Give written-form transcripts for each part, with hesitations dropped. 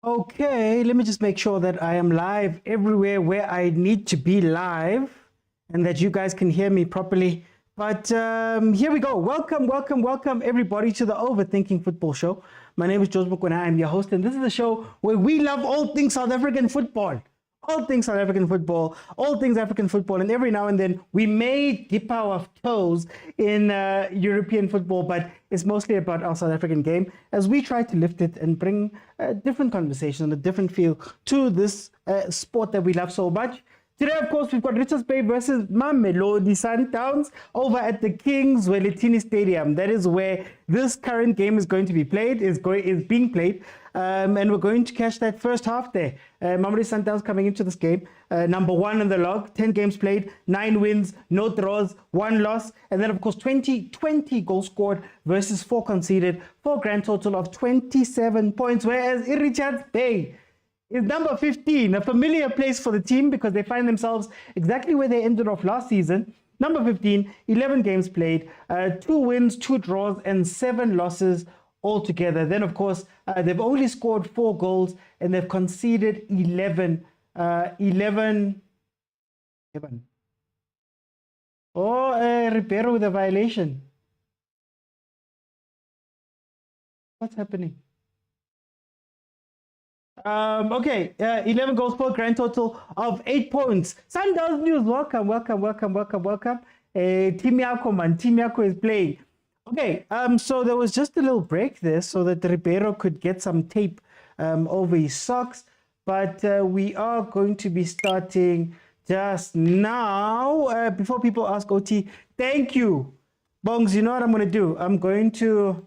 Okay, let me just make sure that I am live everywhere where I need to be live and that you guys can hear me properly. But here we go. Welcome everybody to the Overthinking Football Show. My name is Jose Mokwena. I'm your host, and this is the show where we love all things South African football. All things South African football, all things African football, and every now and then we may dip our toes in European football, but it's mostly about our South African game as we try to lift it and bring a different conversation and a different feel to this sport that we love so much. Today, of course, we've got Richards Bay versus MAMELODI Sundowns over at the Kings Welithini Stadium. That is where this current game is going to be played, is being played. And we're going to catch that first half there. Mamelodi Sundowns coming into this game, number one in the log, 10 games played, 9 wins, no draws, 1 loss, and then of course 20 goals scored versus 4 conceded, for a grand total of 27 points, whereas Richards Bay is number 15, a familiar place for the team because they find themselves exactly where they ended off last season. Number 15, 11 games played, 2 wins, 2 draws, and 7 losses altogether. Then, of course, they've only scored 4 goals and they've conceded 11. Oh, Ribeiro with a violation. What's happening? Okay, 11 goals for a grand total of 8 points. Sundowns News, welcome. Team Yako is playing. Okay, so there was just a little break there so that Ribeiro could get some tape over his socks, but we are going to be starting just now. Before people ask OT, thank you. Bongs, you know what I'm going to do? I'm going to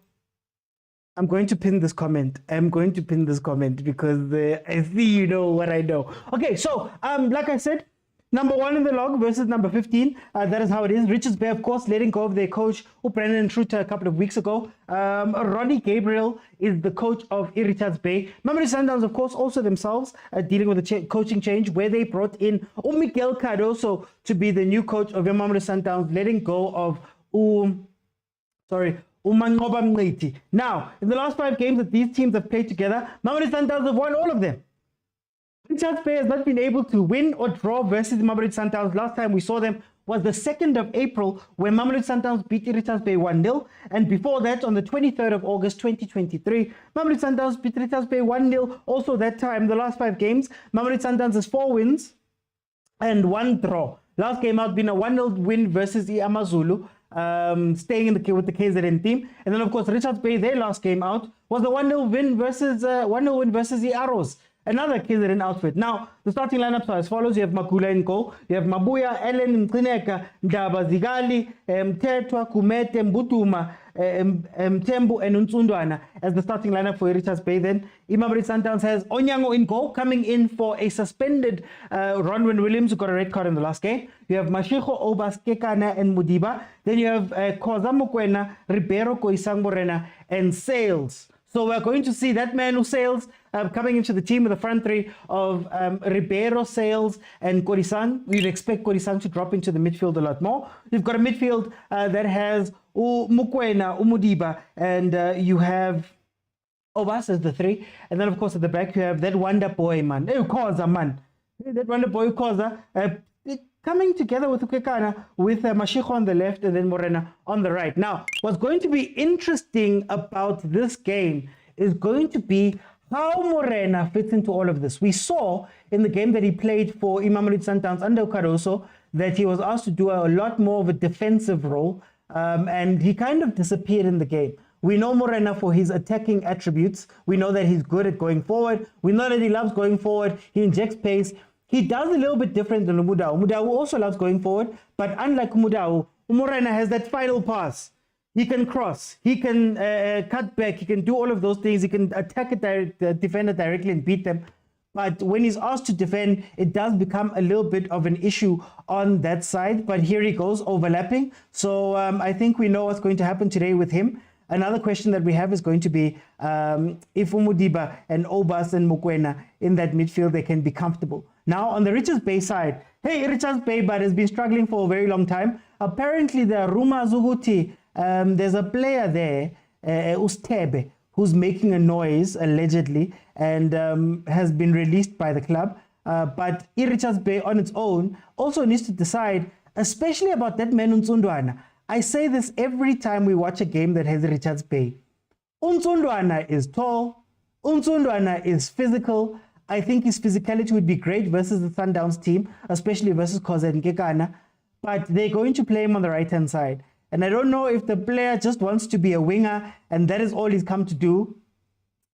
pin this comment. I'm going to pin this comment because I see you know what I know. Okay, so like I said, number 1 in the log versus number 15. That is how it is. Richards Bay, of course, letting go of their coach, Brandon Schroeter, a couple of weeks ago. Ronnie Gabriel is the coach of Richards Bay. Mamelodi Sundowns, of course, also themselves dealing with a coaching change where they brought in Miguel Cardoso to be the new coach of Mamelodi Sundowns, letting go of Now, in the last 5 games that these teams have played together, Mamelodi Sundowns have won all of them. Richards Bay has not been able to win or draw versus the Mamelodi Sundowns. Last time we saw them was the 2nd of April when Mamelodi Sundowns beat Richards Bay 1-0. And before that, on the 23rd of August 2023, Mamelodi Sundowns beat Richards Bay 1-0. Also that time, the last 5 games, Mamelodi Sundowns has 4 wins and 1 draw. Last game out being a 1-0 win versus iAmaZulu. Staying with the KZN team, and then of course Richards Bay, their last game out was the 1-0 win versus the Arrows, another KZN outfit. Now the starting lineups are as follows: you have Makula in goal, you have Mabuya, Ellen, Mqineka, Ndaba, Zigali, Mthethwa, Kumete, Mbutuma, Tembu, and Unsundwana as the starting lineup for Richards Bay. Then Mamelodi Sundowns has Onyango in goal, coming in for a suspended Ronwin Williams, who got a red card in the last game. You have Mashiko, Obas, Kekana, and Mudiba. Then you have Khoza, Mokwena, Ribeiro, Koisang Morena, and Sales. So we're going to see that man who Sales coming into the team with the front 3 of Ribeiro, Sales, and Korisang. We'd expect Korisang to drop into the midfield a lot more. You've got a midfield that has Mokwena, Umudiba, and you have Obas as the 3. And then, of course, at the back, you have that wonder boy, man. Khoza, man. That wonder boy, Khoza, coming together with Ukekana, with Mashiko on the left and then Morena on the right. Now, what's going to be interesting about this game is going to be how Morena fits into all of this. We saw in the game that he played for Mamelodi Sundowns under Cardoso that he was asked to do a lot more of a defensive role, and he kind of disappeared in the game. We know Morena for his attacking attributes. We know that he's good at going forward. We know that he loves going forward. He injects pace. He does a little bit different than Umudau. Umudau also loves going forward, but unlike Umudau, Morena has that final pass. He can cross, he can cut back, he can do all of those things. He can attack a defender directly and beat them. But when he's asked to defend, it does become a little bit of an issue on that side. But here he goes, overlapping. So I think we know what's going to happen today with him. Another question that we have is going to be if Umudiba and Obas and Mokwena in that midfield, they can be comfortable. Now, on the Richards Bay side, hey, Richards Bay, but has been struggling for a very long time. Apparently, there are rumors, there's a player there, Ustebe, who's making a noise, allegedly, and has been released by the club. But Richards Bay on its own also needs to decide, especially about that man Unsundwana. I say this every time we watch a game that has Richards Bay. Unsundwana is tall. Unsundwana is physical. I think his physicality would be great versus the Sundowns team, especially versus Khoza and Kekana. But they're going to play him on the right-hand side. And I don't know if the player just wants to be a winger and that is all he's come to do.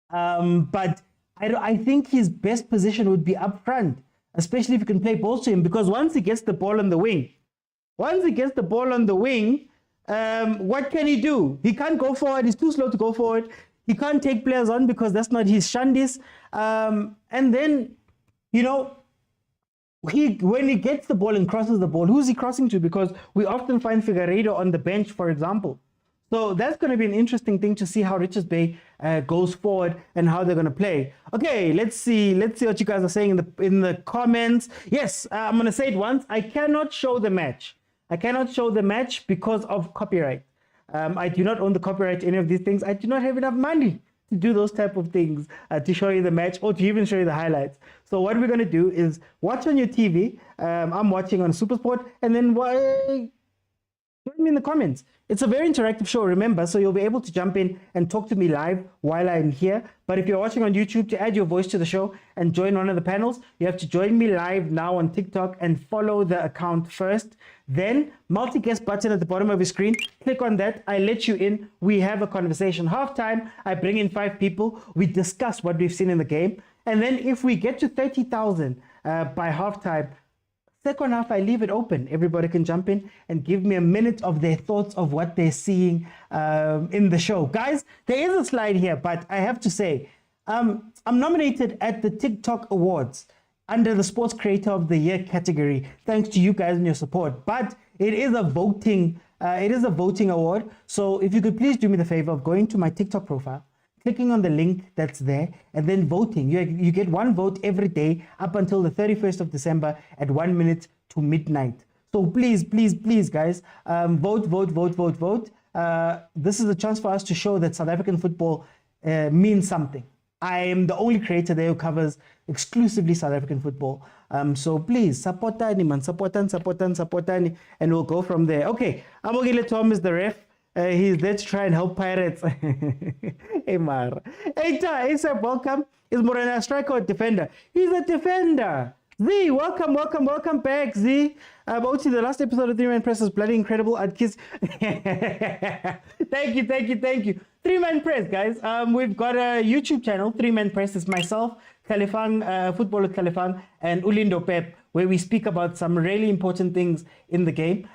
But I think his best position would be up front, especially if you can play balls to him, because once he gets the ball on the wing, what can he do? He can't go forward. He's too slow to go forward. He can't take players on because that's not his shandis. And then, you know, when he gets the ball and crosses the ball, who's he crossing to? Because we often find Figueiredo on the bench, for example. So that's going to be an interesting thing to see how Richards Bay goes forward and how they're going to play. Okay, let's see what you guys are saying in the comments. Yes, I'm going to say it once. I cannot show the match. Because of copyright. I do not own the copyright to any of these things. I do not have enough money to do those type of things, to show you the match or to even show you the highlights. So what we're going to do is watch on your TV. I'm watching on Supersport, and then join me in the comments. It's a very interactive show, remember, so you'll be able to jump in and talk to me live while I'm here. But if you're watching on YouTube, to add your voice to the show and join one of the panels, you have to join me live now on TikTok and follow the account first. Then, multi-guest button at the bottom of your screen. Click on that. I let you in. We have a conversation. Halftime, I bring in 5 people. We discuss what we've seen in the game. And then if we get to 30,000 by halftime, second half, I leave it open. Everybody can jump in and give me a minute of their thoughts of what they're seeing in the show. Guys, there is a slide here, but I have to say, I'm nominated at the TikTok Awards under the Sports Creator of the Year category, thanks to you guys and your support. But it is a voting award. So if you could please do me the favor of going to my TikTok profile, clicking on the link that's there, and then voting. You get 1 vote every day up until the 31st of December at 1 minute to midnight. So please, guys, vote. This is a chance for us to show that South African football means something. I am the only creator there who covers exclusively South African football. So please, supportani, man. Supportani, and we'll go from there. Okay, Amogile Tom is the ref. He's there to try and help Pirates. Hey, Mar. Hey, sir, welcome. Is Morena a striker or defender? He's a defender. Z, welcome back, Z. Oti, the last episode of 3-Man Press was bloody incredible. I'd kiss. Thank you. 3-Man Press, guys. We've got a YouTube channel. 3-Man Press is myself, Khalifang, Football with Khalifang, and Ulindo Pep, where we speak about some really important things in the game.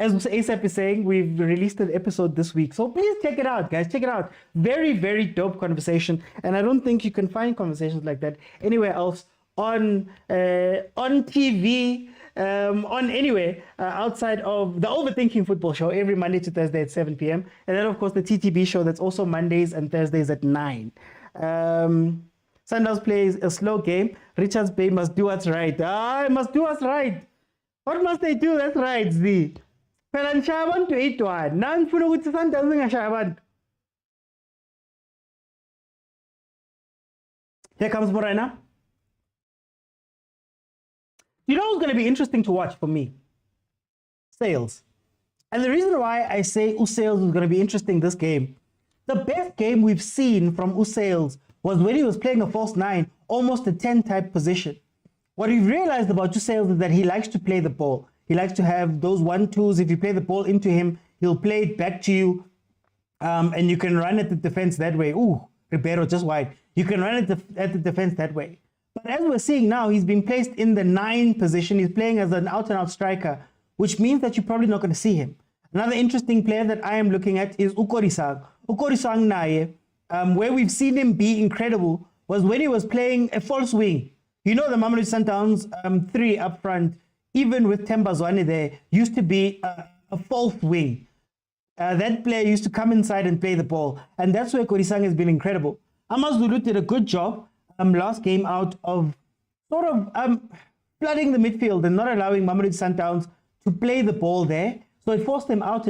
As ASAP is saying, we've released an episode this week. So please check it out, guys. Check it out. Very, very dope conversation. And I don't think you can find conversations like that anywhere else on TV, on anywhere outside of the Overthinking Football Show every Monday to Thursday at 7 p.m. And then, of course, the TTB show that's also Mondays and Thursdays at 9. Sundowns plays a slow game. Richards Bay must do what's right. Must do what's right. What must they do? That's right, Z. Phela nishaya abantu 8-1. Nangifuna ukuthi Sundowns ingashaya abantu. Here comes Morena. You know what's going to be interesting to watch for me? Sales. And the reason why I say Usales is going to be interesting this game, the best game we've seen from Usales was when he was playing a false 9, almost a 10 type position. What we've realized about Usales is that he likes to play the ball. He likes to have those 1-2s. If you play the ball into him, he'll play it back to you. And you can run at the defense that way. Ooh, Ribeiro just wide. You can run at the defense that way. But as we're seeing now, he's been placed in the 9 position. He's playing as an out-and-out striker, which means that you're probably not going to see him. Another interesting player that I am looking at is Ukorisang. Ukorisang Naye, where we've seen him be incredible, was when he was playing a false wing. You know the Mamelodi Sundowns 3 up front, even with Themba Zwane there, used to be a false wing. That player used to come inside and play the ball. And that's where Korisang has been incredible. Amazulu did a good job last game out of sort of flooding the midfield and not allowing Mamelodi Sundowns to play the ball there. So it forced them out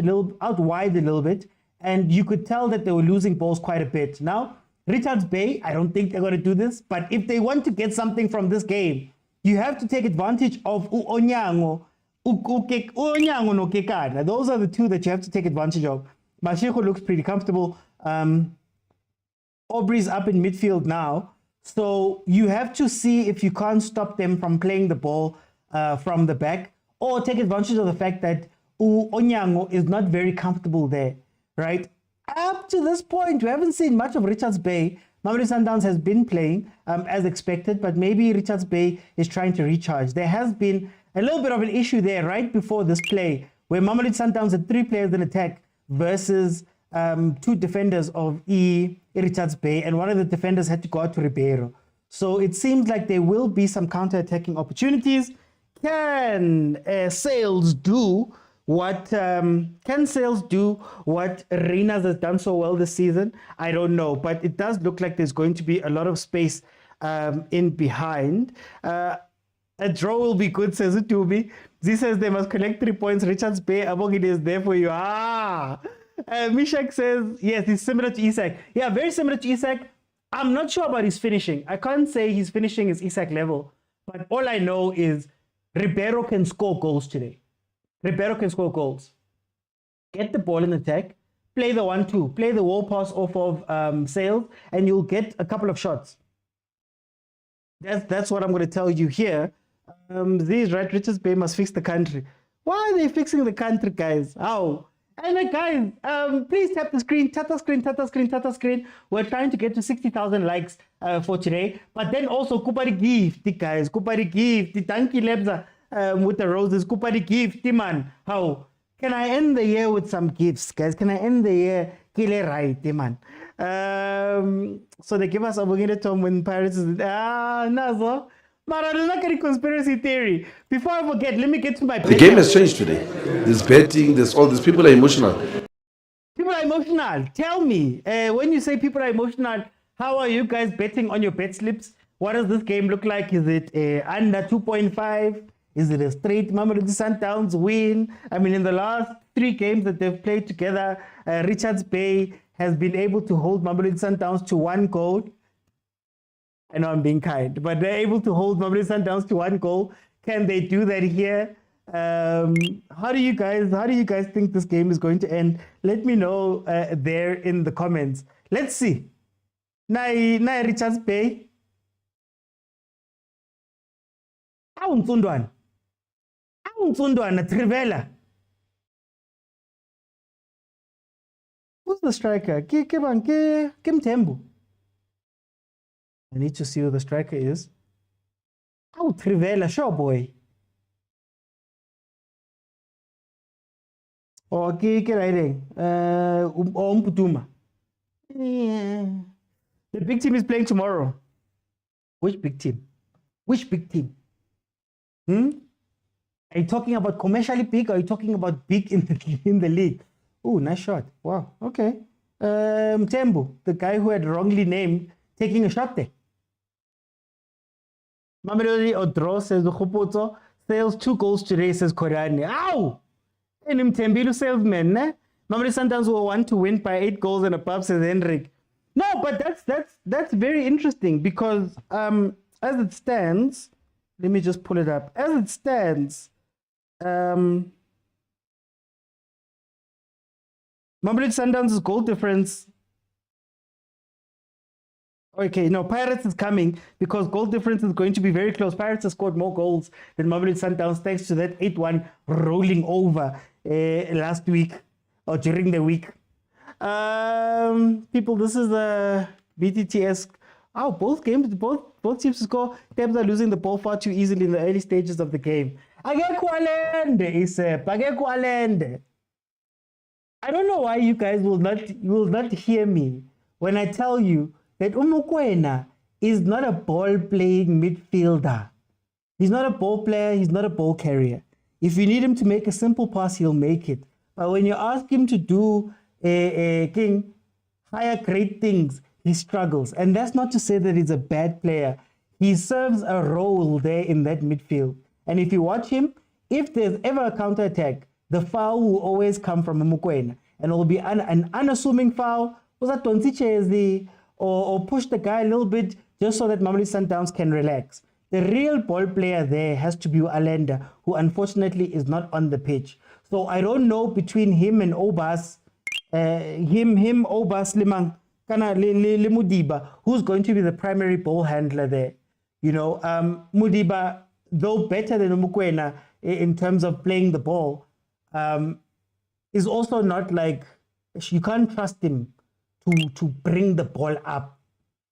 wide a little bit. and you could tell that they were losing balls quite a bit. Now, Richards Bay, I don't think they're going to do this, but if they want to get something from this game, you have to take advantage of Onyango no Kekana. Those are the two that you have to take advantage of. Mashiko looks pretty comfortable. Aubrey's up in midfield now. So you have to see if you can't stop them from playing the ball from the back, or take advantage of the fact that Onyango is not very comfortable there, right? Up to this point, we haven't seen much of Richards Bay. Mamelodi Sundowns has been playing as expected, but maybe Richards Bay is trying to recharge. There has been a little bit of an issue there right before this play, where Mamelodi Sundowns had 3 players in attack versus 2 defenders of Richards Bay, and one of the defenders had to go out to Ribeiro. So it seems like there will be some counter-attacking opportunities. Can Sales do what Reyners has done so well this season? I don't know, but it does look like there's going to be a lot of space in behind. A draw will be good, says Utubi. Z says they must collect 3 points. Richards Bay, Abogid is there for you. Mishak says, yes, he's similar to Isak. Yeah, very similar to Isak. I'm not sure about his finishing. I can't say his finishing is Isak level, but all I know is Ribeiro can score goals today. Ribeiro can score goals. Get the ball in attack, play the 1-2, play the wall pass off of Sales, and you'll get a couple of shots. That's what I'm going to tell you here. These right, Richards Bay must fix the country. Why are they fixing the country, guys? How? And guys, please tap the screen, tap the screen, tap the screen, tap the screen. We're trying to get to 60,000 likes for today. But then also, Kupari gift, guys. Kupari gift, thank you, Lebza, with the roses. Kupari gift, man. How? Can I end the year with some gifts, guys? Can I end the year? Kile right, man. So they give us a Bogina Tom when Pirates is Nazo. But I don't like any conspiracy theory. Before I forget, let me get to my The game has changed today. There's betting, there's all these people are emotional. People are emotional. Tell me, when you say people are emotional, how are you guys betting on your bet slips? What does this game look like? Is it under 2.5? Is it a straight Mamelodi Sundowns win? I mean, in the last 3 games that they've played together, Richards Bay has been able to hold Mamelodi Sundowns to 1 goal. I know I'm being kind, but they're able to hold Mamelodi Sundowns to 1 goal. Can they do that here? How do you guys think this game is going to end? Let me know there in the comments. Let's see. Nai Richards Bay. Awunsundwana Trivela. Who's the striker? Kim Tembu. I need to see who the striker is. Oh, Trivela, sure boy. Oh, ke writing. Umputuma. The big team is playing tomorrow. Which big team? Which big team? Are you talking about commercially big, or are you talking about big in the league? Oh, nice shot. Wow. Okay. Tembu, the guy who had wrongly named, taking a shot there. Mamelodi or draw, says the Khopotso. Sales 2 goals today, says Korani. Ow! And him Tembilu salesman, ne? Mamelodi Sundowns will want to win by 8 goals and above, says Henrik. No, but that's very interesting, because as it stands, let me just pull it up. As it stands, Mamelodi Sundowns' goal difference. Okay, no, Pirates is coming, because goal difference is going to be very close. Pirates have scored more goals than Mamelodi Sundowns, thanks to that 8-1 rolling over last week, or during the week. People, this is a BTTS. Oh, both teams score. Teams are losing the ball far too easily in the early stages of the game. I don't know why you guys will not hear me when I tell you that mokwena is not a ball-playing midfielder. He's not a ball player. He's not a ball carrier. If you need him to make a simple pass, he'll make it. But when you ask him to do higher grade things, he struggles. And that's not to say that he's a bad player. He serves a role there in that midfield. And if you watch him, if there's ever a counterattack, the foul will always come from mokwena. and it will be an unassuming foul, was that or push the guy a little bit just so that Mamelodi Sundowns can relax. The real ball player there has to be Alenda, who unfortunately is not on the pitch. So I don't know between him and Obas, Obas Limang, Kana Mudiba, who's going to be the primary ball handler there. You know, Mudiba, though better than Mokwena in terms of playing the ball, is also not like, you can't trust him to bring the ball up.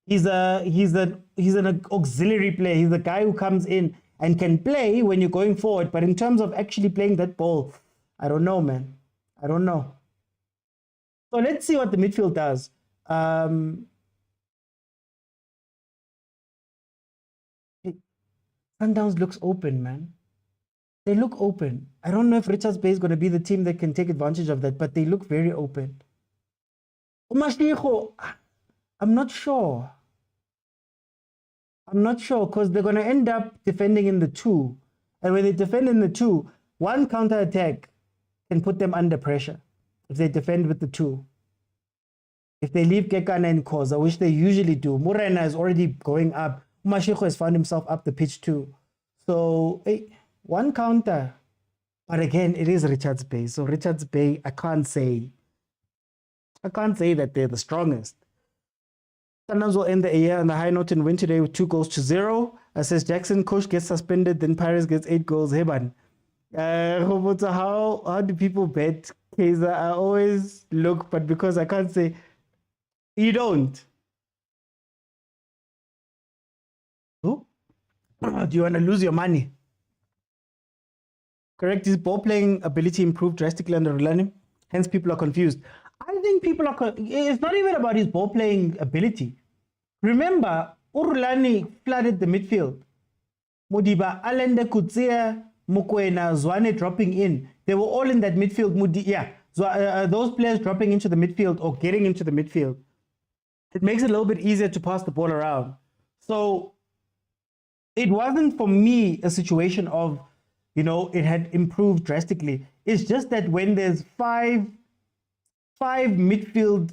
He's an auxiliary player. He's the guy who comes in and can play when you're going forward. But in terms of actually playing that ball, I don't know, man. I don't know. So let's see what the midfield does. Sundowns looks open, man. They look open. I don't know if Richards Bay is going to be the team that can take advantage of that, but they look very open. Umashiko, I'm not sure. I'm not sure because they're going to end up defending in the 2. And when they defend in the 2, one counter-attack can put them under pressure if they defend with the 2. If they leave Kekana and Khoza, which they usually do, Morena is already going up. Umashiko has found himself up the pitch too. So, one counter. But again, it is Richards Bay. So Richards Bay, I can't say that they're the strongest. Sundowns will end the year on the high note and win today with 2-0. Says Jackson, coach gets suspended, then Paris gets 8 goals. Heban. How do people bet Kaizer? I always look, but because I can't say, you don't. Who? Do you want to lose your money? Correct, his ball playing ability improved drastically under Rulani. Hence, people are confused. I think people are. It's not even about his ball playing ability. Remember, Rulani flooded the midfield. Mudiba, Alende, Kutsia, Mokwena, Zwane dropping in. They were all in that midfield. Those players dropping into the midfield or getting into the midfield. It makes it a little bit easier to pass the ball around. So it wasn't for me a situation of, it had improved drastically. It's just that when there's five midfield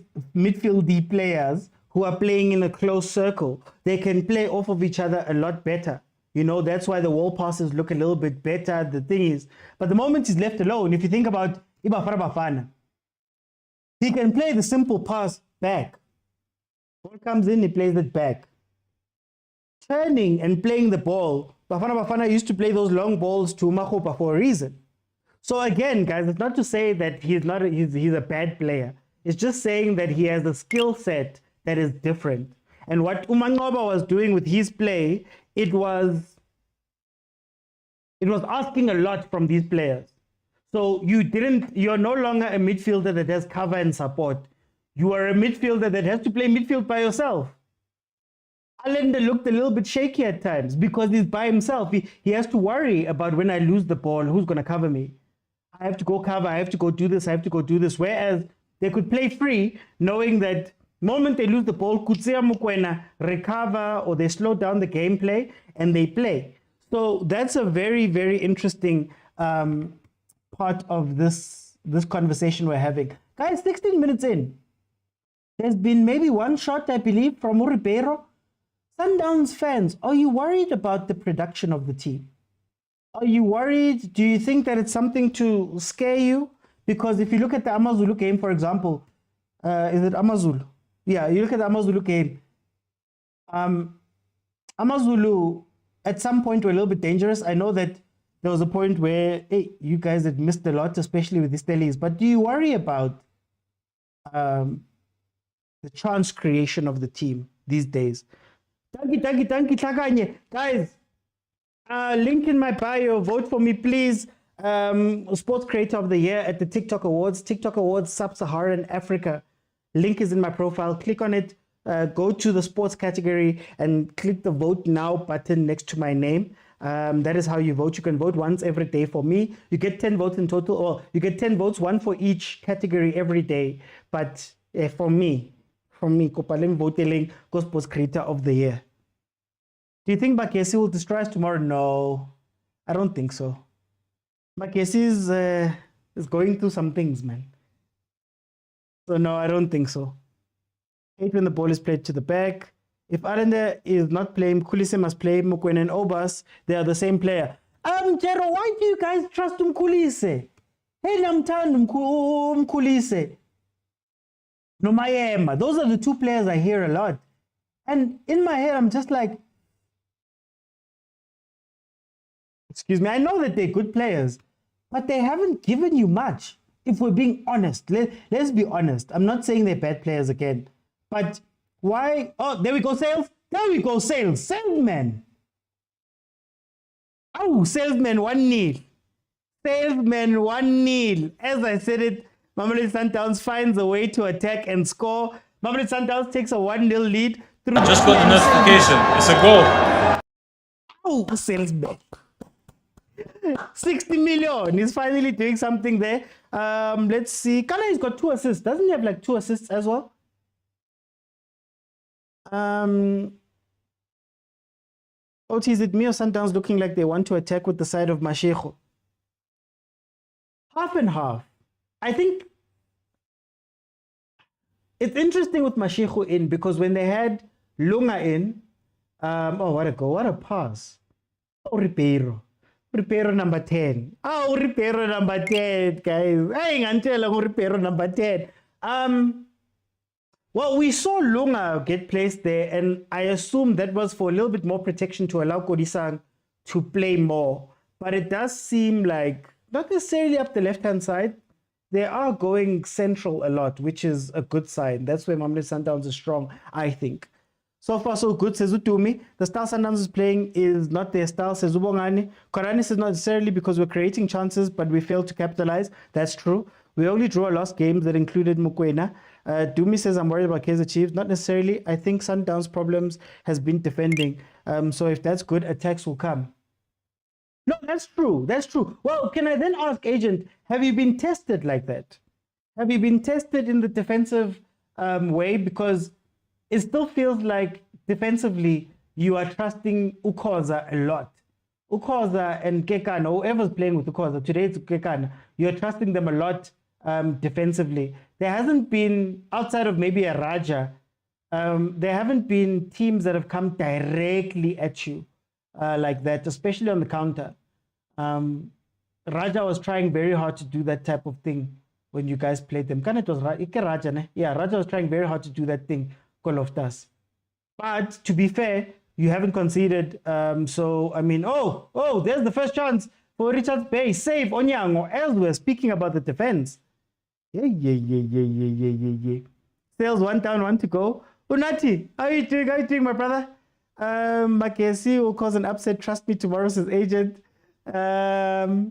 players who are playing in a close circle, they can play off of each other a lot better. That's why the wall passes look a little bit better. The thing is, but the moment he's left alone, if you think about bafana, he can play the simple pass back. Ball comes in, he plays it back. Turning and playing the ball, Bafana used to play those long balls to Mahopa for a reason. So again, guys, it's not to say that he's a bad player. It's just saying that he has a skill set that is different. And what Umangoba was doing with his play, it was asking a lot from these players. So you're no longer a midfielder that has cover and support. You are a midfielder that has to play midfield by yourself. Allende looked a little bit shaky at times because he's by himself. He has to worry about when I lose the ball, who's going to cover me? I have to go cover, I have to go do this, I have to go do this. Whereas they could play free, knowing that moment they lose the ball, Kutsia Mokwena recover or they slow down the gameplay and they play. So that's a very, very interesting part of this conversation we're having. Guys, 16 minutes in. There's been maybe one shot, I believe, from Ribeiro. Sundowns fans, are you worried about the production of the team? Are you worried? Do you think that it's something to scare you? Because if you look at the Amazulu game, for example, is it Amazulu? Yeah, you look at the Amazulu game. Amazulu, at some point, were a little bit dangerous. I know that there was a point where, hey, you guys had missed a lot, especially with the Stellies. But do you worry about the chance creation of the team these days? Thank you, khanye. Guys, link in my bio. Vote for me, please. Sports Creator of the Year at the TikTok Awards. TikTok Awards Sub-Saharan Africa. Link is in my profile. Click on it. Go to the sports category and click the vote now button next to my name. That is how you vote. You can vote once every day for me. You get 10 votes in total, or you get 10 votes, one for each category every day. But for me, Kopalem voting go Sports Creator of the Year. Do you think Makesi will destroy us tomorrow? No, I don't think so. Makesi is going through some things, man. So no, I don't think so. Hate when the ball is played to the back. If Arende is not playing, Kulise must play. Mokwena and Obas, they are the same player. Jero, why do you guys trust Kulise? Hey, Namtan Kulise. No, Mayema. Those are the two players I hear a lot. And in my head, I'm just like, excuse me, I know that they're good players, but they haven't given you much. If we're being honest, let's be honest. I'm not saying they're bad players again, but why? Oh, there we go, Sales. There we go, Sales. Salesman. Oh, Salesman 1-0. Salesman 1-0. As I said it, Mamelodi Sundowns finds a way to attack and score. Mamelodi Sundowns takes a 1-0 lead. I just got the notification. It's a goal. Oh, Salesman. 60 million. He's finally doing something there. Let's see. Kana has got 2 assists. Doesn't he have like 2 assists as well? OT, is it me or Sundowns looking like they want to attack with the side of Mashego? Half and half. I think it's interesting with Mashego in because when they had Lunga in, oh, what a goal, what a pass. Oh, Ribeiro number 10. Oh, Ribeiro number 10, guys. Hey, Angela, Ribeiro number 10. Well, we saw Lunga get placed there, and I assume that was for a little bit more protection to allow Kodisang to play more. But it does seem like, not necessarily up the left-hand side, they are going central a lot, which is a good sign. That's where Mamelodi Sundowns is strong, I think. So far, so good, says Utumi. The style Sundowns is playing is not their style, says Ubongani. Korani says not necessarily because we're creating chances, but we failed to capitalize. That's true. We only draw lost games that included Mokwena. Dumi says, I'm worried about Kaizer Chiefs. Not necessarily. I think Sundowns' problems has been defending. So if that's good, attacks will come. No, that's true. That's true. Well, can I then ask, Agent, have you been tested like that? Have you been tested in the defensive way? Because it still feels like defensively you are trusting Khoza a lot. Khoza and Kekana, whoever's playing with Khoza, today it's Kekana, you're trusting them a lot defensively. There hasn't been, outside of maybe a Raja, there haven't been teams that have come directly at you like that, especially on the counter. Raja was trying very hard to do that type of thing when you guys played them. It was Raja, ne? Yeah, Raja was trying very hard to do that thing, Call of Us. But to be fair, you haven't conceded. So, I mean, oh, there's the first chance for Richard Bay. Save Onyango. Elsewhere, speaking about the defense. Yeah. Sales 1 down, 1 to go. Unati, how are you doing, my brother? Makesi will cause an upset. Trust me, tomorrow, says Agent. Our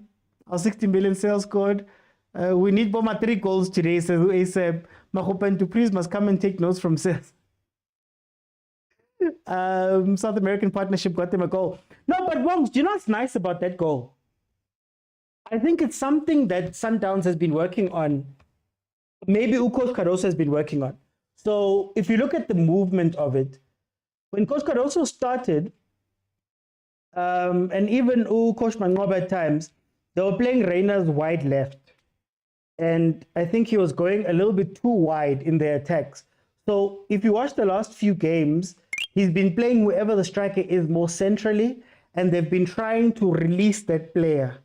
60 million sales scored. We need Boma 3 goals today, says ASAP. Mahopen to please must come and take notes from sales. South American partnership got them a goal. No, but Wongs, do you know what's nice about that goal? I think it's something that Sundowns has been working on. Maybe Coach Cardoso has been working on. So if you look at the movement of it, when Coach Cardoso started, and even Coach Mangoba at times, they were playing Reina's wide left. And I think he was going a little bit too wide in their attacks. So if you watch the last few games, he's been playing whoever the striker is more centrally, and they've been trying to release that player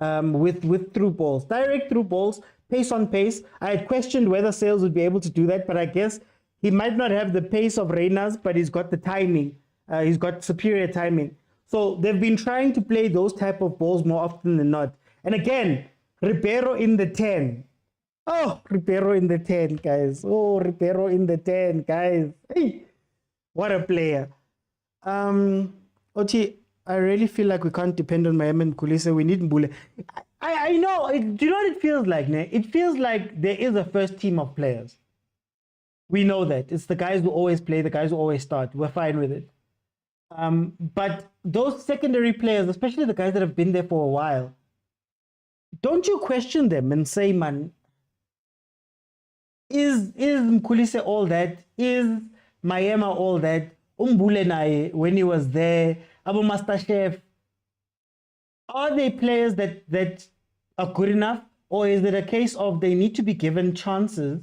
with through balls, direct through balls, pace on pace. I had questioned whether Sales would be able to do that, but I guess he might not have the pace of Reina's, but he's got the timing. He's got superior timing. So they've been trying to play those type of balls more often than not. And again, Ribeiro in the 10. Oh, Ribeiro in the 10, guys. Oh, Ribeiro in the 10, guys. Hey, what a player. Oti, I really feel like we can't depend on Miami and Kulise. We need Mbule. I know. Do you know what it feels like, ne? It feels like there is a first team of players. We know that. It's the guys who always play, the guys who always start. We're fine with it. But those secondary players, especially the guys that have been there for a while, don't you question them and say, man, is Mkulise all that? Is Mayema all that? Umbule naye when he was there, Abu Master Chef. Are they players that are good enough? Or is it a case of they need to be given chances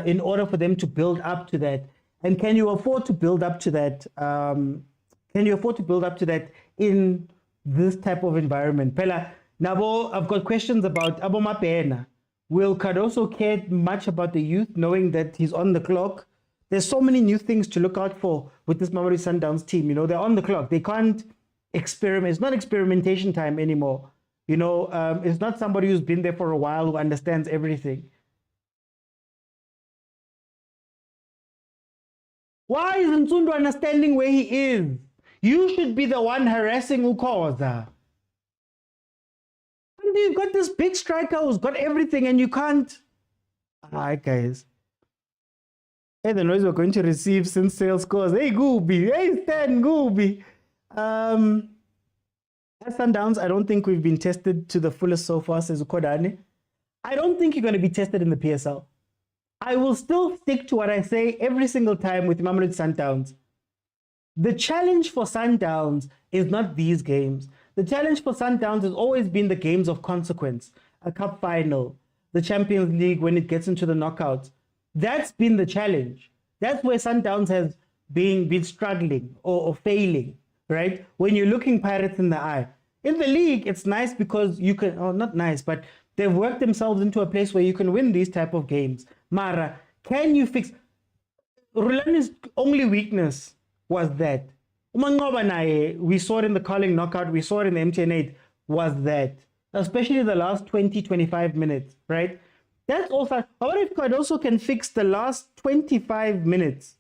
in order for them to build up to that? And can you afford to build up to that? Can you afford to build up to that in this type of environment? Pela, Nabo, I've got questions about Abo Mapena. Will Cardoso care much about the youth, knowing that he's on the clock? There's so many new things to look out for with this Mamelodi Sundowns team. You know, they're on the clock. They can't experiment. It's not experimentation time anymore. You know, it's not somebody who's been there for a while who understands everything. Why isn't Sundu understanding where he is? You should be the one harassing Khoza. And you've got this big striker who's got everything and you can't. Alright, guys. Hey, the noise we're going to receive since sales scores. Hey, Gooby. Hey, Stan, Gooby. At Sundowns, I don't think we've been tested to the fullest so far, says Kodani. I don't think you're going to be tested in the PSL. I will still stick to what I say every single time with Mamelodi Sundowns. The challenge for Sundowns is not these games. The challenge for Sundowns has always been the games of consequence. A cup final, the Champions League when it gets into the knockouts. That's been the challenge. That's where Sundowns has been struggling or failing, right? When you're looking Pirates in the eye. In the league, it's nice because you can, oh, not nice, but they've worked themselves into a place where you can win these type of games. Mara, can you fix... Rulani's only weakness was that. We saw it in the Carling knockout, we saw it in the MTN8, was that. Especially the last 20, 25 minutes, right? That's also... I wonder if Cardoso can fix the last 25 minutes.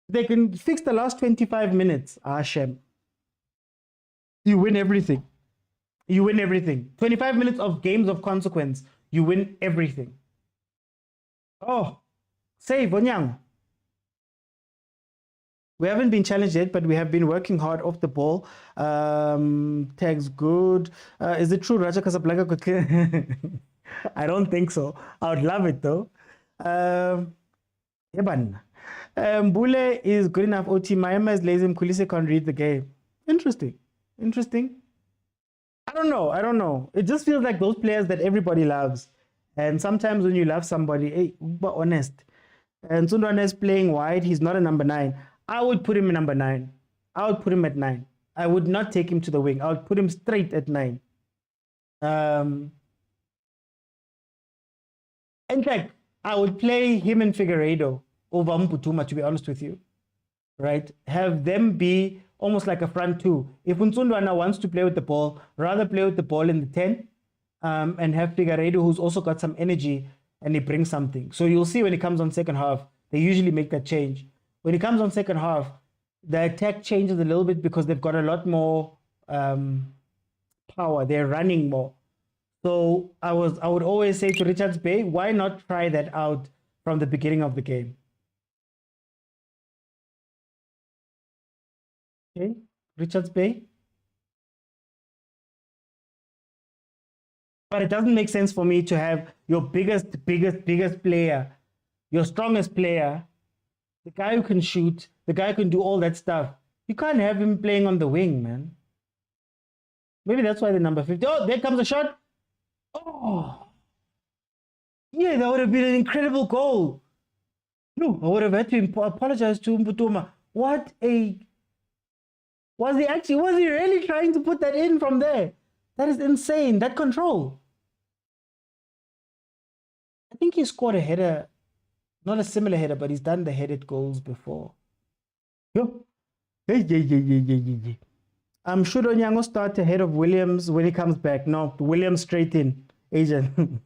They can fix the last 25 minutes, Hashem. You win everything. You win everything. 25 minutes of games of consequence. You win everything. Oh, save Onyang. We haven't been challenged yet, but we have been working hard off the ball. Tags good. Is it true Raja Casablanca could clear? I don't think so. I would love it though. Eban. Bule is good enough. OT Mayama is lazy. Kulise can't read the game. Interesting. Interesting. I don't know. I don't know. It just feels like those players that everybody loves. And sometimes when you love somebody, hey, but honest. And Sundwana is playing wide. He's not a number 9. I would put him in number 9. I would put him at 9. I would not take him to the wing. I would put him straight at 9. In fact, I would play him and Figueiredo over Mputuma, to be honest with you. Right? Have them be almost like a front two. If Unsundwana wants to play with the ball, rather play with the ball in the 10 and have Figueiredo, who's also got some energy, and he brings something. So you'll see when it comes on second half, they usually make that change. When it comes on second half, the attack changes a little bit because they've got a lot more power. They're running more. So I would always say to Richards Bay, why not try that out from the beginning of the game? Okay, Richards Bay. But it doesn't make sense for me to have your biggest player, your strongest player, the guy who can shoot, the guy who can do all that stuff. You can't have him playing on the wing, man. Maybe that's why the number 50. Oh, there comes a shot. Oh. Yeah, that would have been an incredible goal. No, I would have had to apologize to Mbutuma. What a... Was he really trying to put that in from there? That is insane. That control. I think he scored a header. Not a similar header, but he's done the headed goals before. Yo. Hey. I'm sure Onyango start ahead of Williams when he comes back. No, Williams straight in. Agent.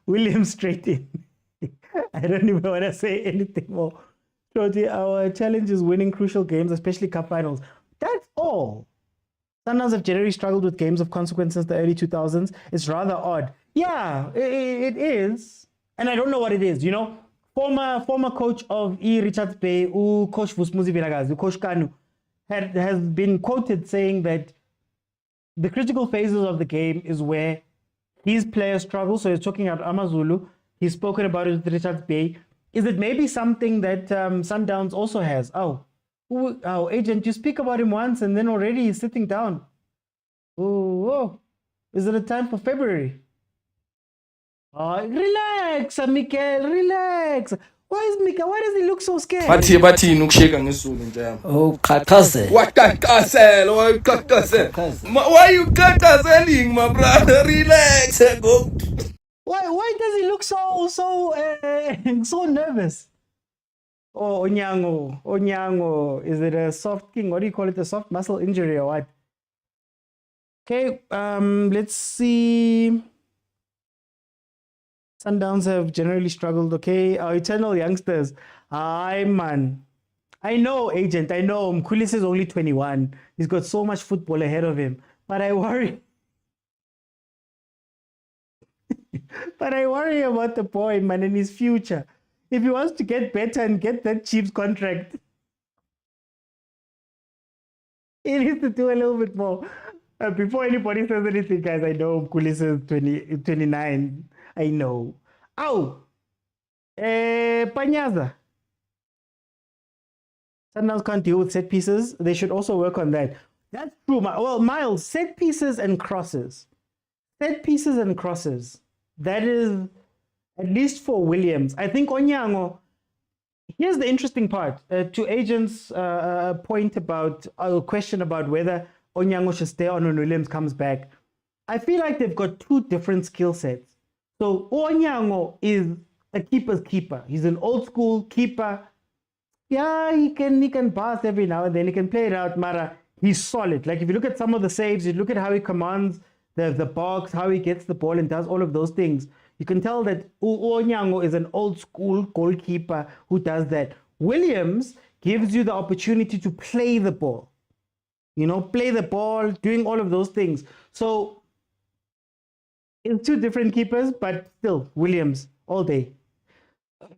Williams straight in. I don't even want to say anything more. Our challenge is winning crucial games, especially cup finals. That's all. Sundowns have generally struggled with games of consequence since the early 2000s. It's rather odd. Yeah, it is. And I don't know what it is. You know, former coach of Richards Bay, Coach Vusmuzi Vilakazi, Coach Kanu, has been quoted saying that the critical phases of the game is where his players struggle. So he's talking about Amazulu. He's spoken about it with Richards Bay. Is it maybe something that Sundowns also has? Oh, agent, you speak about him once and then already he's sitting down. Oh, is it a time for February? Relax, Mikel, relax. Why does he look so scared? bathini ukusheka ngesulu nje yami. Oh, qaqazela. Waqaqasela, why you qaqaseling, my brother? Relax, go. Why does he look so nervous? Oh, Onyango. Is it a soft king? What do you call it? A soft muscle injury or what? Okay, let's see. Sundowns have generally struggled. Okay, our eternal youngsters. Hi, man. I know, agent. I know. Mkulis is only 21. He's got so much football ahead of him. But I worry. But I worry about the boy, man, and his future. If he wants to get better and get that Chiefs contract, he needs to do a little bit more. Before anybody says anything, guys, I know Mkulis is 29. I know. Ow! Panyaza. Sundowns can't deal with set pieces. They should also work on that. That's true. Well, Miles, set pieces and crosses. Set pieces and crosses. That is, at least for Williams. I think Onyango, here's the interesting part. To Agent's point about, a question about whether Onyango should stay on when Williams comes back. I feel like they've got two different skill sets. So Onyango is a keeper's keeper. He's an old school keeper. Yeah, he can pass every now and then. He can play it out, Mara. He's solid. Like if you look at some of the saves, you look at how he commands the box, how he gets the ball and does all of those things. You can tell that Onyango is an old school goalkeeper who does that. Williams gives you the opportunity to play the ball. You know, play the ball, doing all of those things. So it's two different keepers, but still, Williams all day.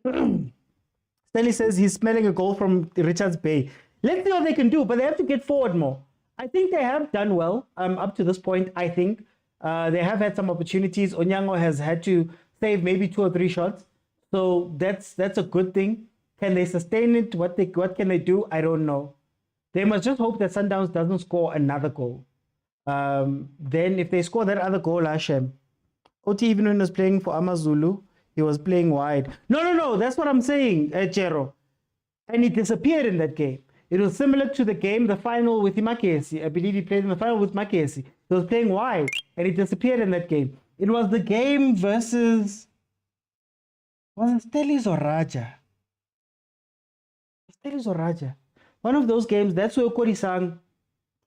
Stanley says he's smelling a goal from Richards Bay. Let's see what they can do, but they have to get forward more. I think they have done well up to this point, I think. They have had some opportunities. Onyango has had to save maybe 2 or 3 shots. So that's a good thing. Can they sustain it? What can they do? I don't know. They must just hope that Sundowns doesn't score another goal. Then if they score that other goal, Hashem. Oti, even when he was playing for Amazulu, he was playing wide. No. That's what I'm saying, Chero. And he disappeared in that game. It was similar to the game, the final with Makesi. I believe he played in the final with Makesi. He was playing wide, and he disappeared in that game. It was the game versus... Was it Stelis or Raja? Stelis or Raja? One of those games, that's where Okorisang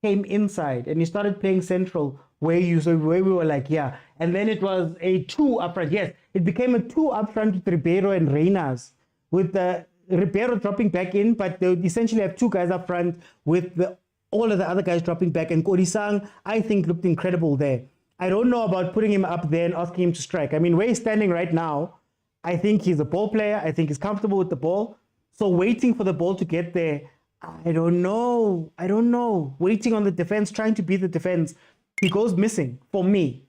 came inside, and he started playing central, where we were like, yeah. And then it was a 2 up front. Yes, it became a 2 up front with Ribeiro and Reynas, with the Ribeiro dropping back in, but they would essentially have 2 guys up front with all of the other guys dropping back. And Korisang, I think, looked incredible there. I don't know about putting him up there and asking him to strike. I mean, where he's standing right now, I think he's a ball player. I think he's comfortable with the ball. So waiting for the ball to get there, I don't know. Waiting on the defense, trying to beat the defense. He goes missing for me.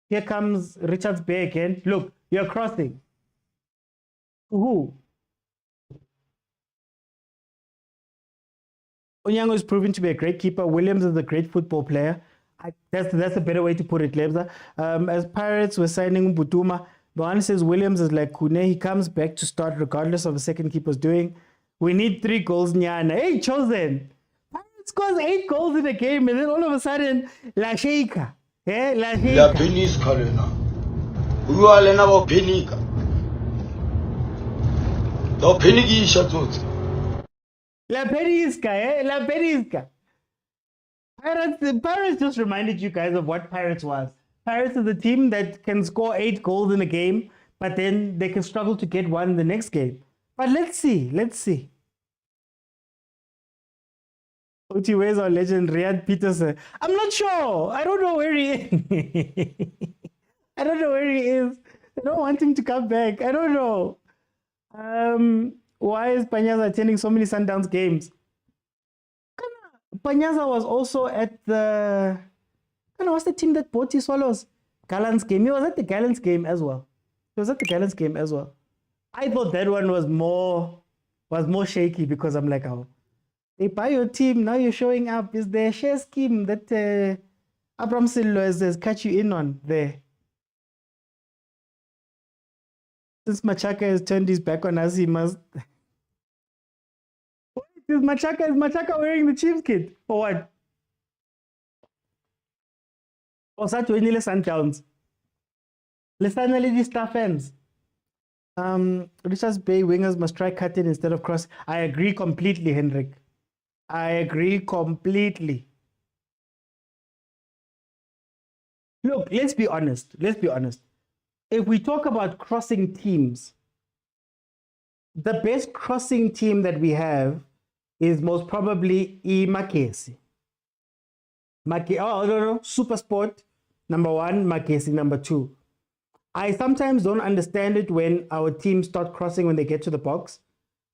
Here comes Richards Bay again. Look, you're crossing. Who? Onyango is proven to be a great keeper. Williams is a great football player. That's a better way to put it, Lebza. As Pirates were signing Butuma, Bohan says Williams is like Kune. He comes back to start regardless of the second keeper's doing. We need 3 goals, Nyana. Hey, Chosen. Pirates scores 8 goals in a game, and then all of a sudden, La Sheikha. Yeah, La Sheikha. La Penisca, Lena. Rualena wa Penica. The Penigi Shatut. La Penisca, La Penisca. Pirates just reminded you guys of what Pirates was. Pirates is a team that can score 8 goals in a game, but then they can struggle to get one in the next game. But let's see. Oti, where's our legend, Riyad Peterson? I'm not sure. I don't know where he is. I don't want him to come back. I don't know. Why is Panyaza attending so many Sundowns games? Panyaza was also at what's the team that bought his Swallows? Gallant's game. He was at the Gallant's game as well. I thought that one was more shaky because I'm like, oh, they buy your team, now you're showing up. Is the share scheme that Abraham Sillo has cut you in on there? Since Machaka has turned his back on us, he must. Is Machaka wearing the Chiefs kit or what? Or such winning Sundowns. Let's finally these star fans. Richards Bay wingers must try cutting instead of cross. I agree completely, Hendrik. I agree completely. Look, let's be honest. If we talk about crossing teams, the best crossing team that we have is most probably Makesi. Supersport, number 1, Makesi, number 2. I sometimes don't understand it when our teams start crossing when they get to the box,